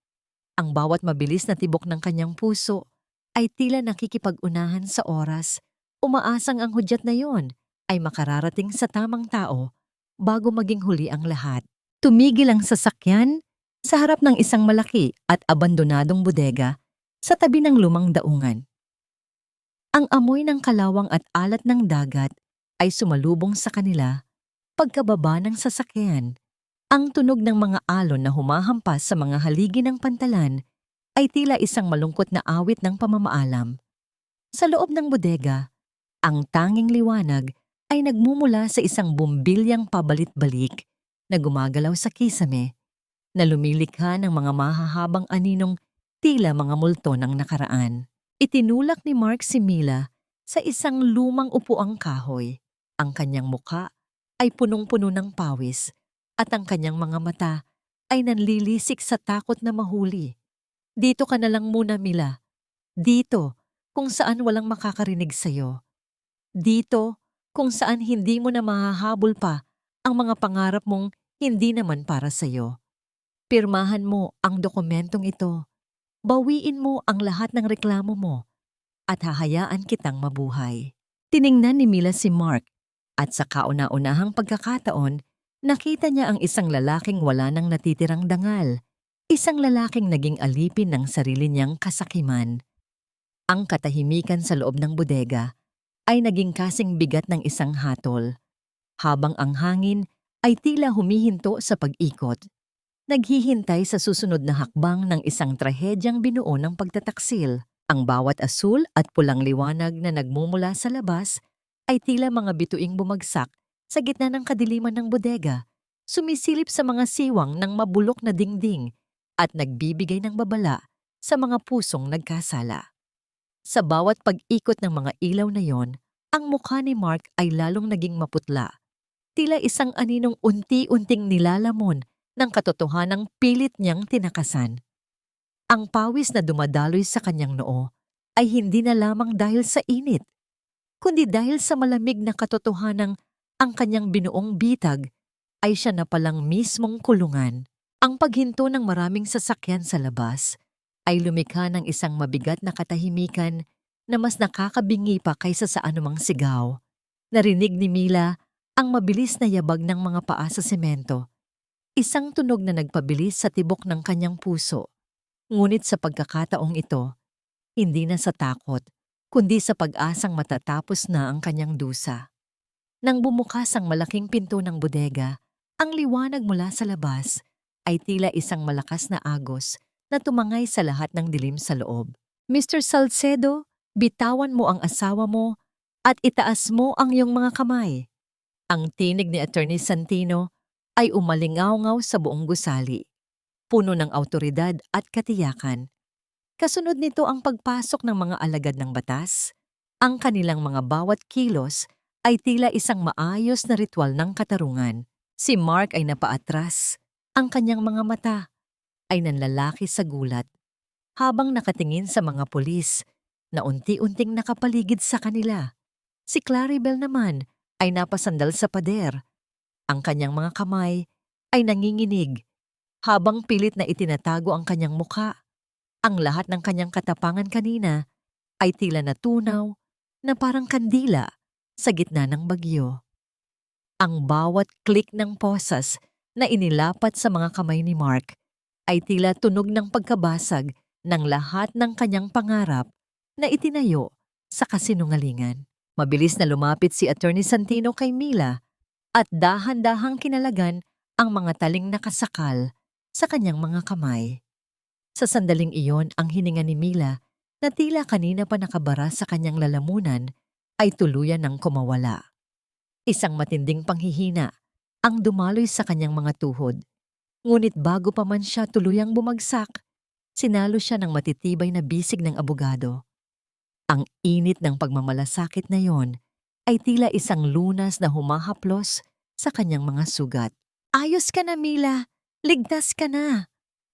A: Ang bawat mabilis na tibok ng kanyang puso ay tila nakikipag-unahan sa oras, umaasang ang hudyat na yon ay makararating sa tamang tao bago maging huli ang lahat. Tumigil ang sasakyan sa harap ng isang malaki at abandonadong bodega sa tabi ng lumang daungan. Ang amoy ng kalawang at alat ng dagat ay sumalubong sa kanila pagkababa ng sasakyan. Ang tunog ng mga alon na humahampas sa mga haligi ng pantalan ay tila isang malungkot na awit ng pamamaalam. Sa loob ng bodega, ang tanging liwanag ay nagmumula sa isang bumbilyang pabalit-balik na gumagalaw sa kisame, na lumilikha ng mga mahahabang aninong tila mga multo ng nakaraan. Itinulak ni Mark si Mila sa isang lumang upuang kahoy. Ang kanyang muka ay punong-puno ng pawis at ang kanyang mga mata ay nanlilisik sa takot na mahuli. Dito ka na lang muna, Mila. Dito, kung saan walang makakarinig sa'yo. Dito, kung saan hindi mo na mahahabol pa ang mga pangarap mong hindi naman para sa'yo. Pirmahan mo ang dokumentong ito. Bawiin mo ang lahat ng reklamo mo at hahayaan kitang mabuhay. Tiningnan ni Mila si Mark at sa kauna-unahang pagkakataon, nakita niya ang isang lalaking wala nang natitirang dangal. Isang lalaking naging alipin ng sarili niyang kasakiman. Ang katahimikan sa loob ng bodega ay naging kasing bigat ng isang hatol, habang ang hangin ay tila humihinto sa pag-ikot. Naghihintay sa susunod na hakbang ng isang trahedyang binuo ng pagtataksil. Ang bawat asul at pulang liwanag na nagmumula sa labas ay tila mga bituing bumagsak sa gitna ng kadiliman ng bodega, sumisilip sa mga siwang ng mabulok na dingding at nagbibigay ng babala sa mga pusong nagkasala. Sa bawat pag-ikot ng mga ilaw na yon, ang mukha ni Mark ay lalong naging maputla. Tila isang aninong unti-unting nilalamon ng katotohanang pilit niyang tinakasan. Ang pawis na dumadaloy sa kanyang noo ay hindi na lamang dahil sa init, kundi dahil sa malamig na katotohanang ang kanyang binuong bitag ay siya na palang mismong kulungan. Ang paghinto ng maraming sasakyan sa labas ay lumikha ng isang mabigat na katahimikan na mas nakakabingi pa kaysa sa anumang sigaw. Narinig ni Mila ang mabilis na yabag ng mga paa sa semento, isang tunog na nagpabilis sa tibok ng kanyang puso. Ngunit sa pagkakataong ito, hindi na sa takot, kundi sa pag-asang matatapos na ang kanyang dusa. Nang bumukas ang malaking pinto ng bodega, ang liwanag mula sa labas ay tila isang malakas na agos na tumangay sa lahat ng dilim sa loob. Mr. Salcedo, bitawan mo ang asawa mo at itaas mo ang iyong mga kamay. Ang tinig ni Attorney Santino ay umalingaw-ngaw sa buong gusali, puno ng awtoridad at katiyakan. Kasunod nito ang pagpasok ng mga alagad ng batas. Ang kanilang mga bawat kilos ay tila isang maayos na ritual ng katarungan. Si Mark ay napaatras. Ang kanyang mga mata ay nanlalaki sa gulat habang nakatingin sa mga pulis na unti-unting nakapaligid sa kanila. Si Claribel naman ay napasandal sa pader. Ang kanyang mga kamay ay nanginginig habang pilit na itinatago ang kanyang muka. Ang lahat ng kanyang katapangan kanina ay tila natunaw na parang kandila sa gitna ng bagyo. Ang bawat klik ng posas na inilapat sa mga kamay ni Mark ay tila tunog ng pagkabasag ng lahat ng kanyang pangarap na itinayo sa kasinungalingan. Mabilis na lumapit si Attorney Santino kay Mila at dahan-dahang kinalagan ang mga taling nakasakal sa kanyang mga kamay. Sa sandaling iyon, ang hininga ni Mila na tila kanina pa nakabara sa kanyang lalamunan ay tuluyan ng kumawala. Isang matinding panghihina ang dumaloy sa kanyang mga tuhod. Ngunit bago pa man siya tuluyang bumagsak, sinalo siya ng matitibay na bisig ng abogado. Ang init ng pagmamalasakit na yon ay tila isang lunas na humahaplos sa kanyang mga sugat. "Ayos ka na, Mila! Ligtas ka na!"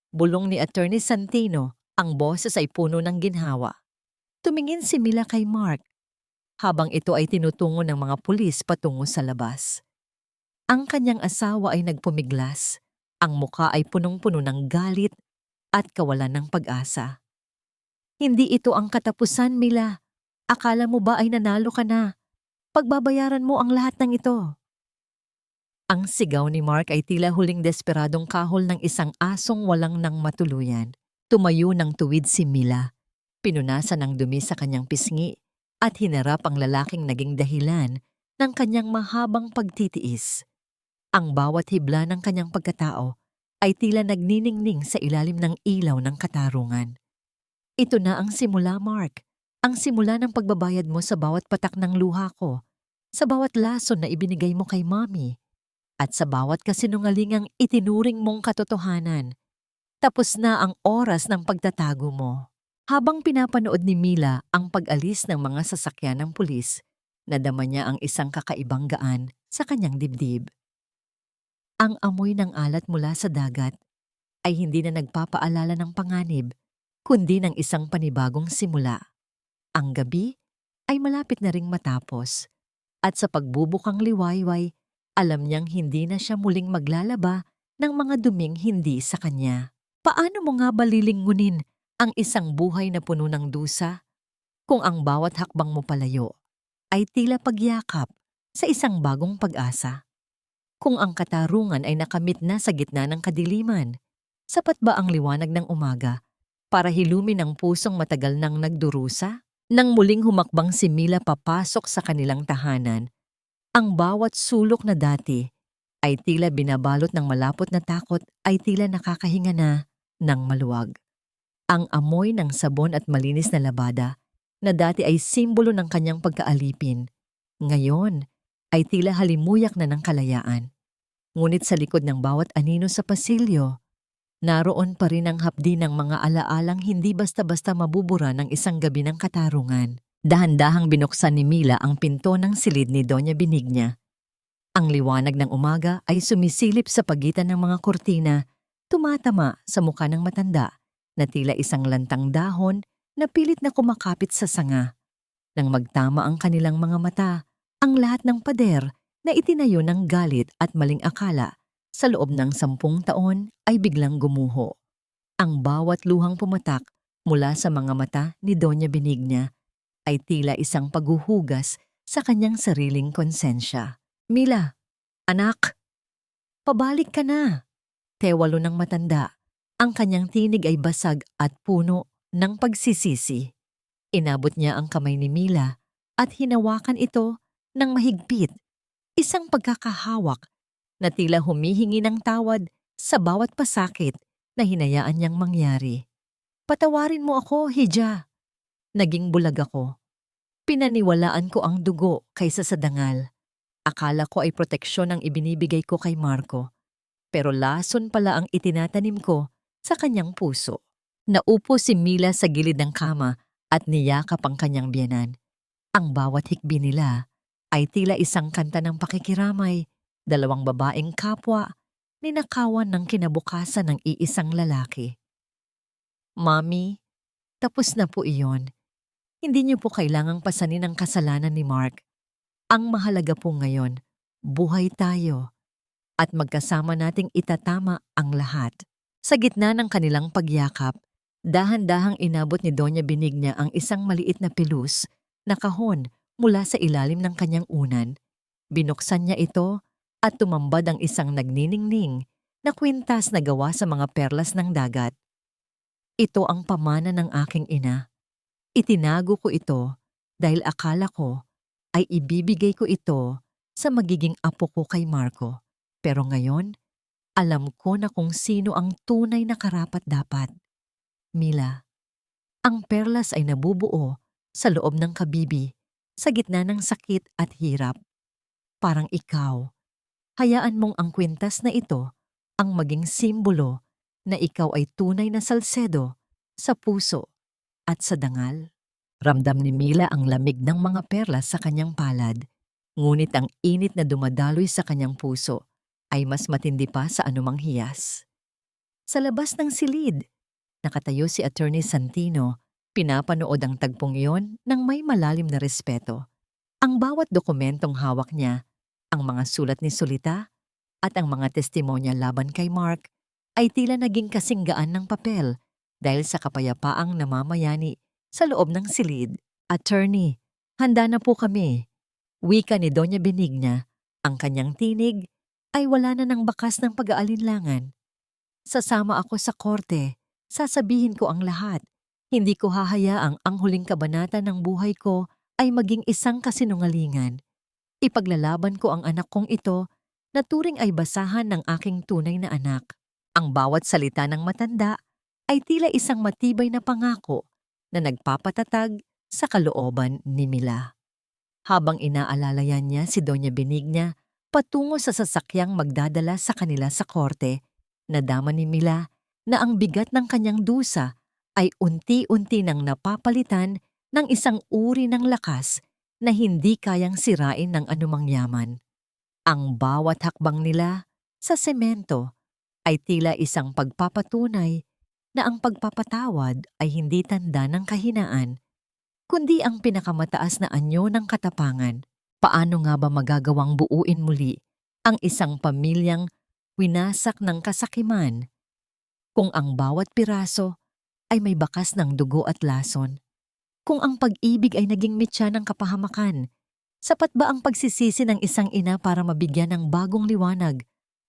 A: Bulong ni Attorney Santino, ang boses ay puno ng ginhawa. Tumingin si Mila kay Mark, habang ito ay tinutungo ng mga pulis patungo sa labas. Ang kanyang asawa ay nagpumiglas, ang muka ay punong-puno ng galit at kawalan ng pag-asa. "Hindi ito ang katapusan, Mila. Akala mo ba ay nanalo ka na? Pagbabayaran mo ang lahat ng ito." Ang sigaw ni Mark ay tila huling desperadong kahol ng isang asong walang nang matuluyan. Tumayo ng tuwid si Mila. Pinunasan ng dumi sa kanyang pisngi at hinarap ang lalaking naging dahilan ng kanyang mahabang pagtitiis. Ang bawat hibla ng kanyang pagkatao ay tila nagniningning sa ilalim ng ilaw ng katarungan. "Ito na ang simula, Mark. Ang simula ng pagbabayad mo sa bawat patak ng luha ko, sa bawat lason na ibinigay mo kay Mommy, at sa bawat kasinungalingang itinuring mong katotohanan. Tapos na ang oras ng pagtatago mo." Habang pinapanood ni Mila ang pag-alis ng mga sasakyan ng pulis, nadama niya ang isang kakaibang gaan sa kanyang dibdib. Ang amoy ng alat mula sa dagat ay hindi na nagpapaalala ng panganib, kundi ng isang panibagong simula. Ang gabi ay malapit na ring matapos, at sa pagbubukang liwayway, alam niyang hindi na siya muling maglalaba ng mga duming hindi sa kanya. Paano mo nga ba lilingunin ang isang buhay na puno ng dusa kung ang bawat hakbang mo palayo ay tila pagyakap sa isang bagong pag-asa? Kung ang katarungan ay nakamit na sa gitna ng kadiliman, sapat ba ang liwanag ng umaga para hilumin ang pusong matagal nang nagdurusa? Nang muling humakbang si Mila papasok sa kanilang tahanan, ang bawat sulok na dati ay tila binabalot ng malapot na takot ay tila nakakahinga na ng maluwag. Ang amoy ng sabon at malinis na labada na dati ay simbolo ng kanyang pagkaalipin, ngayon ay tila halimuyak na ng kalayaan. Ngunit sa likod ng bawat anino sa pasilyo, naroon pa rin ang hapdi ng mga alaalang hindi basta-basta mabubura ng isang gabi ng katarungan. Dahan-dahang binuksan ni Mila ang pinto ng silid ni Doña Benigna. Ang liwanag ng umaga ay sumisilip sa pagitan ng mga kurtina, tumatama sa mukha ng matanda na tila isang lantang dahon na pilit na kumakapit sa sanga. Nang magtama ang kanilang mga mata, ang lahat ng pader na itinayo ng galit at maling akala sa loob ng 10 taon ay biglang gumuho. Ang bawat luhang pumatak mula sa mga mata ni Doña Benigna ay tila isang paghuhugas sa kanyang sariling konsensya. Mila, anak, pabalik ka na. Tewalo ng matanda. Ang kanyang tinig ay basag at puno ng pagsisisi. Inabot niya ang kamay ni Mila at hinawakan ito ng mahigpit. Isang pagkakahawak na tila humihingi ng tawad sa bawat pasakit na hinayaan niyang mangyari. Patawarin mo ako, Hija. Naging bulag ako. Pinaniwalaan ko ang dugo kaysa sa dangal. Akala ko ay proteksyon ang ibinibigay ko kay Marco. Pero lason pala ang itinatanim ko sa kanyang puso. Naupo si Mila sa gilid ng kama at niyakap ang kanyang biyenan. Ang bawat hikbi nila ay tila isang kanta ng pakikiramay, dalawang babaeng kapwa, ninakawan ng kinabukasan ng iisang lalaki. Mami, tapos na po iyon. Hindi niyo po kailangang pasanin ang kasalanan ni Mark. Ang mahalaga po ngayon, buhay tayo at magkasama nating itatama ang lahat. Sa gitna ng kanilang pagyakap, dahan-dahang inabot ni Doña Benigna ang isang maliit na pilus na kahon mula sa ilalim ng kanyang unan. Binuksan niya ito at tumambad ang isang nagniningning na kwintas na gawa sa mga perlas ng dagat. Ito ang pamana ng aking ina. Itinago ko ito dahil akala ko ay ibibigay ko ito sa magiging apo ko kay Marco. Pero ngayon, alam ko na kung sino ang tunay na karapat-dapat. Mila, ang perlas ay nabubuo sa loob ng kabibi sa gitna ng sakit at hirap. Parang ikaw, hayaan mong ang kwintas na ito ang maging simbolo na ikaw ay tunay na Salcedo sa puso at sa dangal. Ramdam ni Mila ang lamig ng mga perlas sa kanyang palad, ngunit ang init na dumadaloy sa kanyang puso ay mas matindi pa sa anumang hiyas. Sa labas ng silid, nakatayo si Attorney Santino, pinapanood ang tagpong iyon ng may malalim na respeto. Ang bawat dokumentong hawak niya, ang mga sulat ni Solita at ang mga testimonya laban kay Mark ay tila naging kasinggaan ng papel dahil sa kapayapaang namamayani sa loob ng silid. Attorney, handa na po kami. Wika ni Doña Benigna, ang kanyang tinig ay wala na ng bakas ng pag-aalinlangan. Sasama ako sa korte, sasabihin ko ang lahat. Hindi ko hahayaang ang huling kabanata ng buhay ko ay maging isang kasinungalingan. Ipaglalaban ko ang anak kong ito na turing ay basahan ng aking tunay na anak. Ang bawat salita ng matanda ay tila isang matibay na pangako na nagpapatatag sa kalooban ni Mila. Habang inaalalayan niya si Doña Benigna patungo sa sasakyang magdadala sa kanila sa korte, nadama ni Mila na ang bigat ng kanyang dusa ay unti-unti nang napapalitan ng isang uri ng lakas na hindi kayang sirain ng anumang yaman. Ang bawat hakbang nila sa semento ay tila isang pagpapatunay na ang pagpapatawad ay hindi tanda ng kahinaan, kundi ang pinakamataas na anyo ng katapangan. Paano nga ba magagawang buuin muli ang isang pamilyang winasak ng kasakiman kung ang bawat piraso ay may bakas ng dugo at lason? Kung ang pag-ibig ay naging mitya ng kapahamakan, sapat ba ang pagsisisi ng isang ina para mabigyan ng bagong liwanag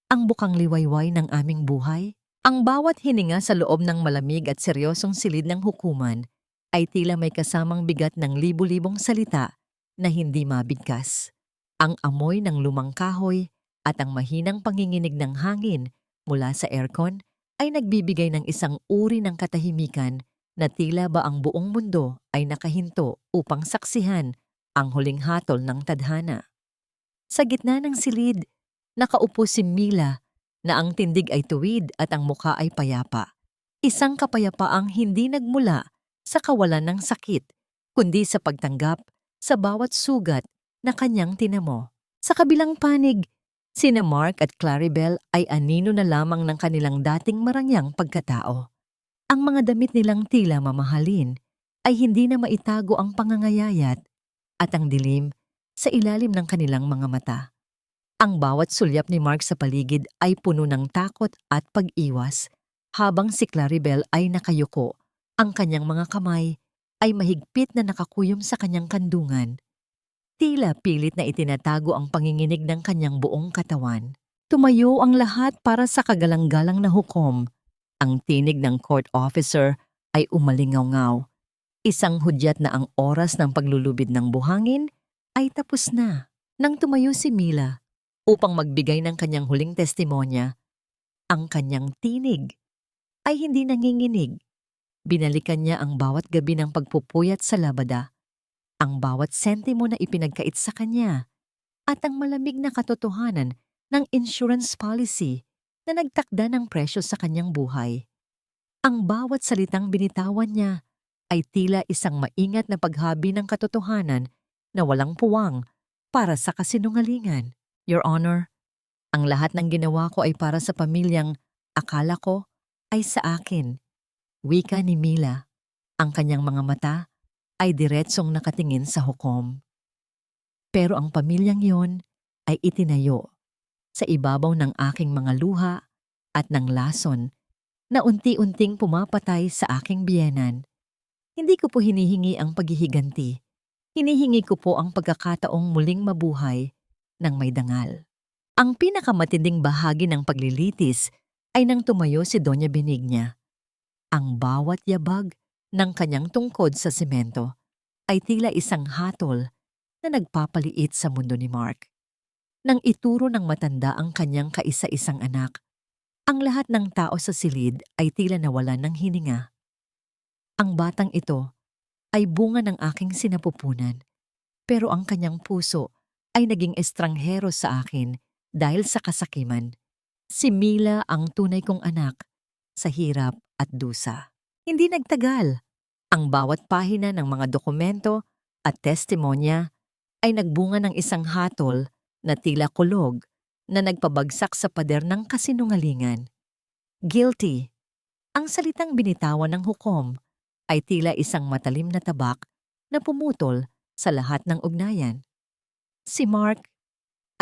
A: ang bukang liwayway ng aming buhay? Ang bawat hininga sa loob ng malamig at seryosong silid ng hukuman ay tila may kasamang bigat ng libu-libong salita na hindi mabigkas. Ang amoy ng lumang kahoy at ang mahinang panginginig ng hangin mula sa aircon ay nagbibigay ng isang uri ng katahimikan na tila ba ang buong mundo ay nakahinto upang saksihan ang huling hatol ng tadhana. Sa gitna ng silid, nakaupo si Mila na ang tindig ay tuwid at ang mukha ay payapa. Isang kapayapaang hindi nagmula sa kawalan ng sakit, kundi sa pagtanggap sa bawat sugat na kanyang tinamo. Sa kabilang panig, sina Mark at Claribel ay anino na lamang ng kanilang dating marangyang pagkatao. Ang mga damit nilang tila mamahalin ay hindi na maitago ang pangangayayat at ang dilim sa ilalim ng kanilang mga mata. Ang bawat sulyap ni Mark sa paligid ay puno ng takot at pag-iwas, habang si Claribel ay nakayuko. Ang kanyang mga kamay ay mahigpit na nakakuyom sa kanyang kandungan. Tila pilit na itinatago ang panginginig ng kanyang buong katawan. Tumayo ang lahat para sa kagalang-galang na hukom. Ang tinig ng court officer ay umalingaw-ngaw. Isang hudyat na ang oras ng paglulubid ng buhangin ay tapos na. Nang tumayo si Mila upang magbigay ng kanyang huling testimonya, ang kanyang tinig ay hindi nanginginig. Binalikan niya ang bawat gabi ng pagpupuyat sa labada, ang bawat sentimo na ipinagkait sa kanya, at ang malamig na katotohanan ng insurance policy na nagtakda ng presyo sa kanyang buhay. Ang bawat salitang binitawan niya ay tila isang maingat na paghabi ng katotohanan na walang puwang para sa kasinungalingan. Your Honor, ang lahat ng ginawa ko ay para sa pamilyang akala ko ay sa akin. Wika ni Mila. Ang kanyang mga mata ay diretsong nakatingin sa hukom. Pero ang pamilyang yon ay itinayo sa ibabaw ng aking mga luha at ng lason na unti-unting pumapatay sa aking biyenan. Hindi ko po hinihingi ang paghihiganti. Hinihingi ko po ang pagkakataong muling mabuhay ng may dangal. Ang pinakamatinding bahagi ng paglilitis ay nang tumayo si Doña Benigna. Ang bawat yabag ng kanyang tungkod sa semento ay tila isang hatol na nagpapaliit sa mundo ni Mark. Nang ituro ng matanda ang kanyang kaisa-isang anak, ang lahat ng tao sa silid ay tila nawalan ng hininga. Ang batang ito ay bunga ng aking sinapupunan, pero ang kanyang puso ay naging estranghero sa akin dahil sa kasakiman. Si Mila ang tunay kong anak sa hirap at dusa. Hindi nagtagal. Ang bawat pahina ng mga dokumento at testimonya ay nagbunga ng isang hatol na tila kulog na nagpabagsak sa pader ng kasinungalingan. Guilty. Ang salitang binitawan ng hukom ay tila isang matalim na tabak na pumutol sa lahat ng ugnayan. Si Mark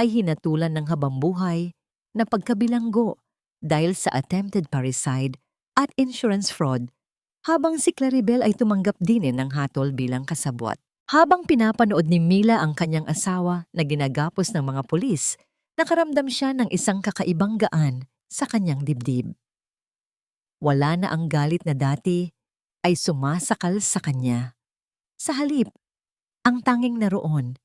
A: ay hinatulan ng habambuhay na pagkabilanggo dahil sa attempted parricide at insurance fraud, habang si Claribel ay tumanggap din ng hatol bilang kasabwat. Habang pinapanood ni Mila ang kanyang asawa na ginagapos ng mga pulis, nakaramdam siya ng isang kakaibang gaan sa kanyang dibdib. Wala na ang galit na dati ay sumasakal sa kanya. Sa halip, ang tanging naroon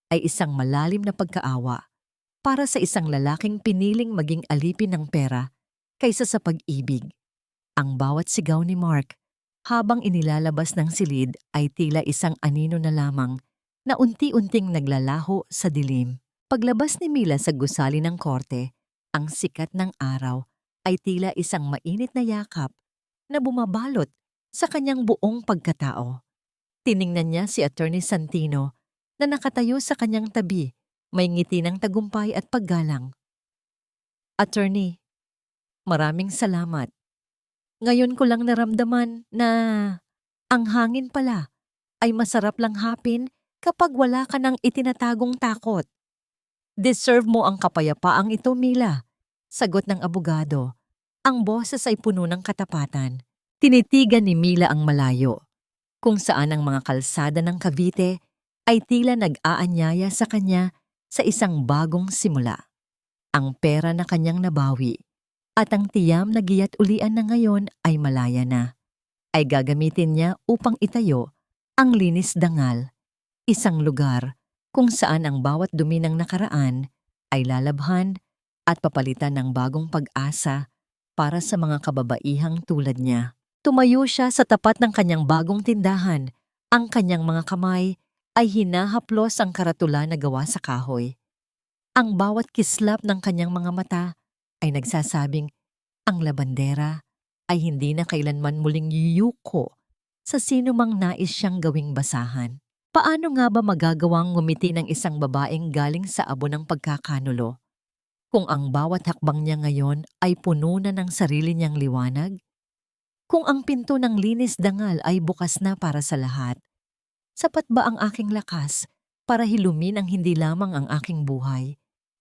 A: ay isang malalim na pagkaawa para sa isang lalaking piniling maging alipin ng pera kaysa sa pag-ibig. Ang bawat sigaw ni Mark habang inilalabas ng silid ay tila isang anino na lamang na unti-unting naglalaho sa dilim. Paglabas ni Mila sa gusali ng korte, ang sikat ng araw ay tila isang mainit na yakap na bumabalot sa kanyang buong pagkatao. Tiningnan niya si Attorney Santino na nakatayo sa kanyang tabi, may ngiti ng tagumpay at paggalang. Attorney, maraming salamat. Ngayon ko lang naramdaman na ang hangin pala ay masarap lang hapin kapag wala ka ng itinatagong takot. Deserve mo ang kapayapaang ito, Mila. Sagot ng abogado. Ang boses ay puno ng katapatan. Tinitigan ni Mila ang malayo, kung saan ang mga kalsada ng Cavite ay tila nag-aanyaya sa kanya sa isang bagong simula. Ang pera na kanyang nabawi at ang tiyam na giya't ulian na ngayon ay malaya na, ay gagamitin niya upang itayo ang Linis Dangal, isang lugar kung saan ang bawat dumi ng nakaraan ay lalabhan at papalitan ng bagong pag-asa para sa mga kababaihang tulad niya. Tumayo siya sa tapat ng kanyang bagong tindahan. Ang kanyang mga kamay ay hinahaplos ang karatula na gawa sa kahoy. Ang bawat kislap ng kanyang mga mata ay nagsasabing ang labandera ay hindi na kailanman muling yuyuko sa sino mang nais siyang gawing basahan. Paano nga ba magagawang ngumiti ng isang babaeng galing sa abo ng pagkakanulo kung ang bawat hakbang niya ngayon ay puno na ng sarili niyang liwanag? Kung ang pinto ng Linis Dangal ay bukas na para sa lahat, sapat ba ang aking lakas para hilumin ang hindi lamang ang aking buhay,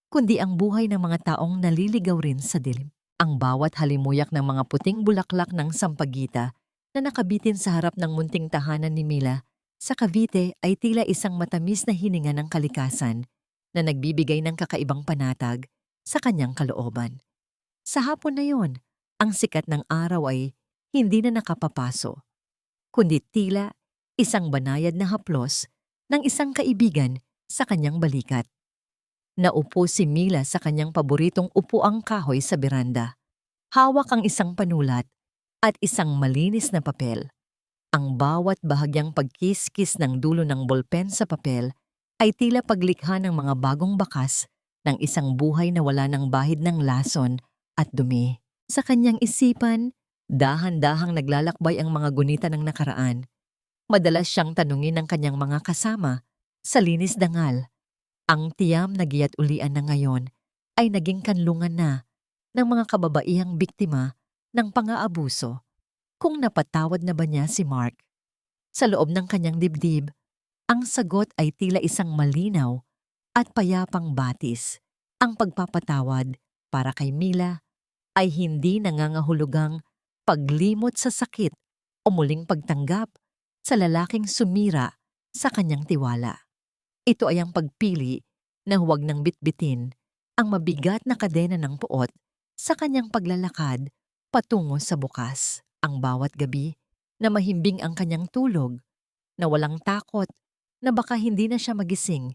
A: kundi ang buhay ng mga taong naliligaw rin sa dilim. Ang bawat halimuyak ng mga puting bulaklak ng sampagita na nakabitin sa harap ng munting tahanan ni Mila sa Cavite ay tila isang matamis na hininga ng kalikasan na nagbibigay ng kakaibang panatag sa kanyang kalooban. Sa hapon na yon, ang sikat ng araw ay hindi na nakapapaso, kundi tila isang banayad na haplos ng isang kaibigan sa kanyang balikat. Naupo si Mila sa kanyang paboritong upuang kahoy sa beranda. Hawak ang isang panulat at isang malinis na papel. Ang bawat bahagyang pagkiskis ng dulo ng bolpen sa papel ay tila paglikha ng mga bagong bakas ng isang buhay na wala ng bahid ng lason at dumi. Sa kanyang isipan, dahan-dahang naglalakbay ang mga gunita ng nakaraan. Madalas siyang tanungin ng kanyang mga kasama sa linis dangal. Ang tiyam na giya't ulian na ngayon ay naging kanlungan na ng mga kababaihang biktima ng pang-aabuso. Kung napatawad na ba niya si Mark? Sa loob ng kanyang dibdib, ang sagot ay tila isang malinaw at payapang batis. Ang pagpapatawad para kay Mila ay hindi nangangahulugang paglimot sa sakit o muling pagtanggap sa lalaking sumira sa kanyang tiwala. Ito ay ang pagpili na huwag nang bitbitin ang mabigat na kadena ng puot sa kanyang paglalakad patungo sa bukas. Ang bawat gabi na mahimbing ang kanyang tulog, na walang takot na baka hindi na siya magising,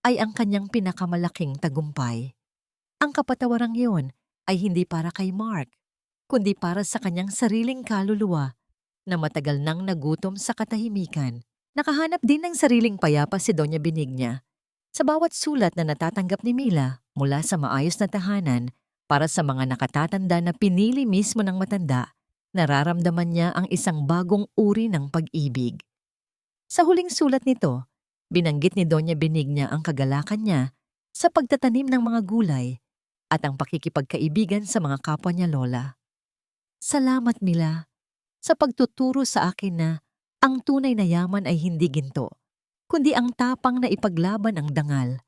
A: ay ang kanyang pinakamalaking tagumpay. Ang kapatawarang iyon ay hindi para kay Mark, kundi para sa kanyang sariling kaluluwa na matagal nang nagutom sa katahimikan. Nakahanap din ng sariling payapa si Doña Benigna sa bawat sulat na natatanggap ni Mila mula sa maayos na tahanan para sa mga nakatatanda na pinili mismo ng matanda. Nararamdaman niya ang isang bagong uri ng pag-ibig. Sa huling sulat nito, binanggit ni Doña Benigna ang kagalakan niya sa pagtatanim ng mga gulay at ang pakikipagkaibigan sa mga kapwa niya lola. Salamat, Mila, sa pagtuturo sa akin na ang tunay na yaman ay hindi ginto, kundi ang tapang na ipaglaban ang dangal.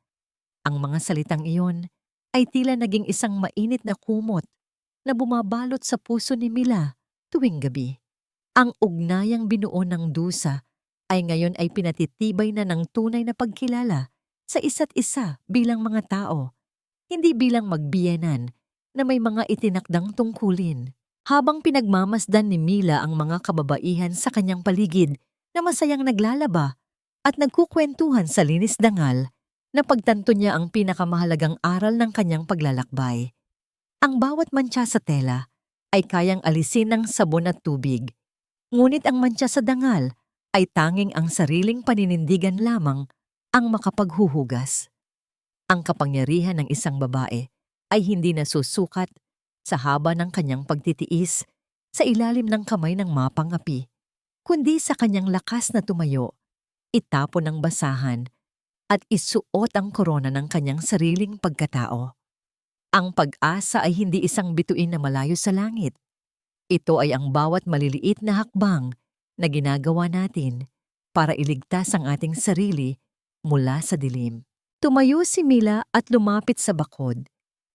A: Ang mga salitang iyon ay tila naging isang mainit na kumot na bumabalot sa puso ni Mila tuwing gabi. Ang ugnayang binuo ng dusa ay ngayon ay pinatitibay na ng tunay na pagkilala sa isa't isa bilang mga tao, hindi bilang magbiyenan na may mga itinakdang tungkulin. Habang pinagmamasdan ni Mila ang mga kababaihan sa kanyang paligid na masayang naglalaba at nagkukwentuhan sa linis dangal, napagtanto niya ang pinakamahalagang aral ng kanyang paglalakbay. Ang bawat mantsa sa tela ay kayang alisin ng sabon at tubig, ngunit ang mantsa sa dangal ay tanging ang sariling paninindigan lamang ang makapaghuhugas. Ang kapangyarihan ng isang babae ay hindi nasusukat sa haba ng kanyang pagtitiis sa ilalim ng kamay ng mapang-api, kundi sa kanyang lakas na tumayo, itapon ang basahan, at isuot ang korona ng kanyang sariling pagkatao. Ang pag-asa ay hindi isang bituin na malayo sa langit. Ito ay ang bawat maliliit na hakbang na ginagawa natin para iligtas ang ating sarili mula sa dilim. Tumayo si Mila at lumapit sa bakod.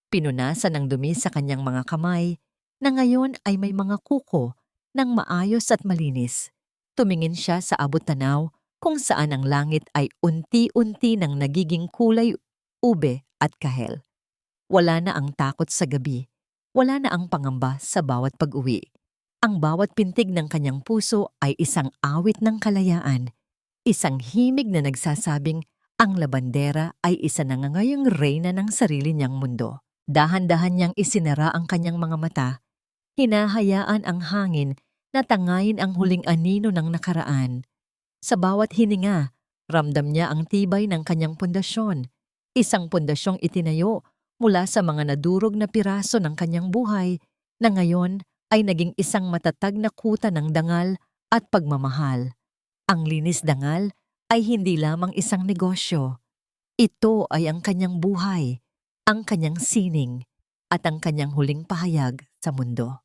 A: Pinunasan ng dumi sa kanyang mga kamay na ngayon ay may mga kuko ng maayos at malinis. Tumingin siya sa abot-tanaw kung saan ang langit ay unti-unti nang nagiging kulay ube at kahel. Wala na ang takot sa gabi, wala na ang pangamba sa bawat pag-uwi. Ang bawat pintig ng kanyang puso ay isang awit ng kalayaan, isang himig na nagsasabing ang labandera ay isa na ngayong reyna ng sarili niyang mundo. Dahan-dahan niyang isinara ang kanyang mga mata, hinahayaan ang hangin na tangayin ang huling anino ng nakaraan. Sa bawat hininga, ramdam niya ang tibay ng kanyang pundasyon, isang pundasyong itinayo mula sa mga nadurog na piraso ng kanyang buhay na ngayon ay naging isang matatag na kuta ng dangal at pagmamahal. Ang linis dangal ay hindi lamang isang negosyo. Ito ay ang kanyang buhay, ang kanyang sining, at ang kanyang huling pahayag sa mundo.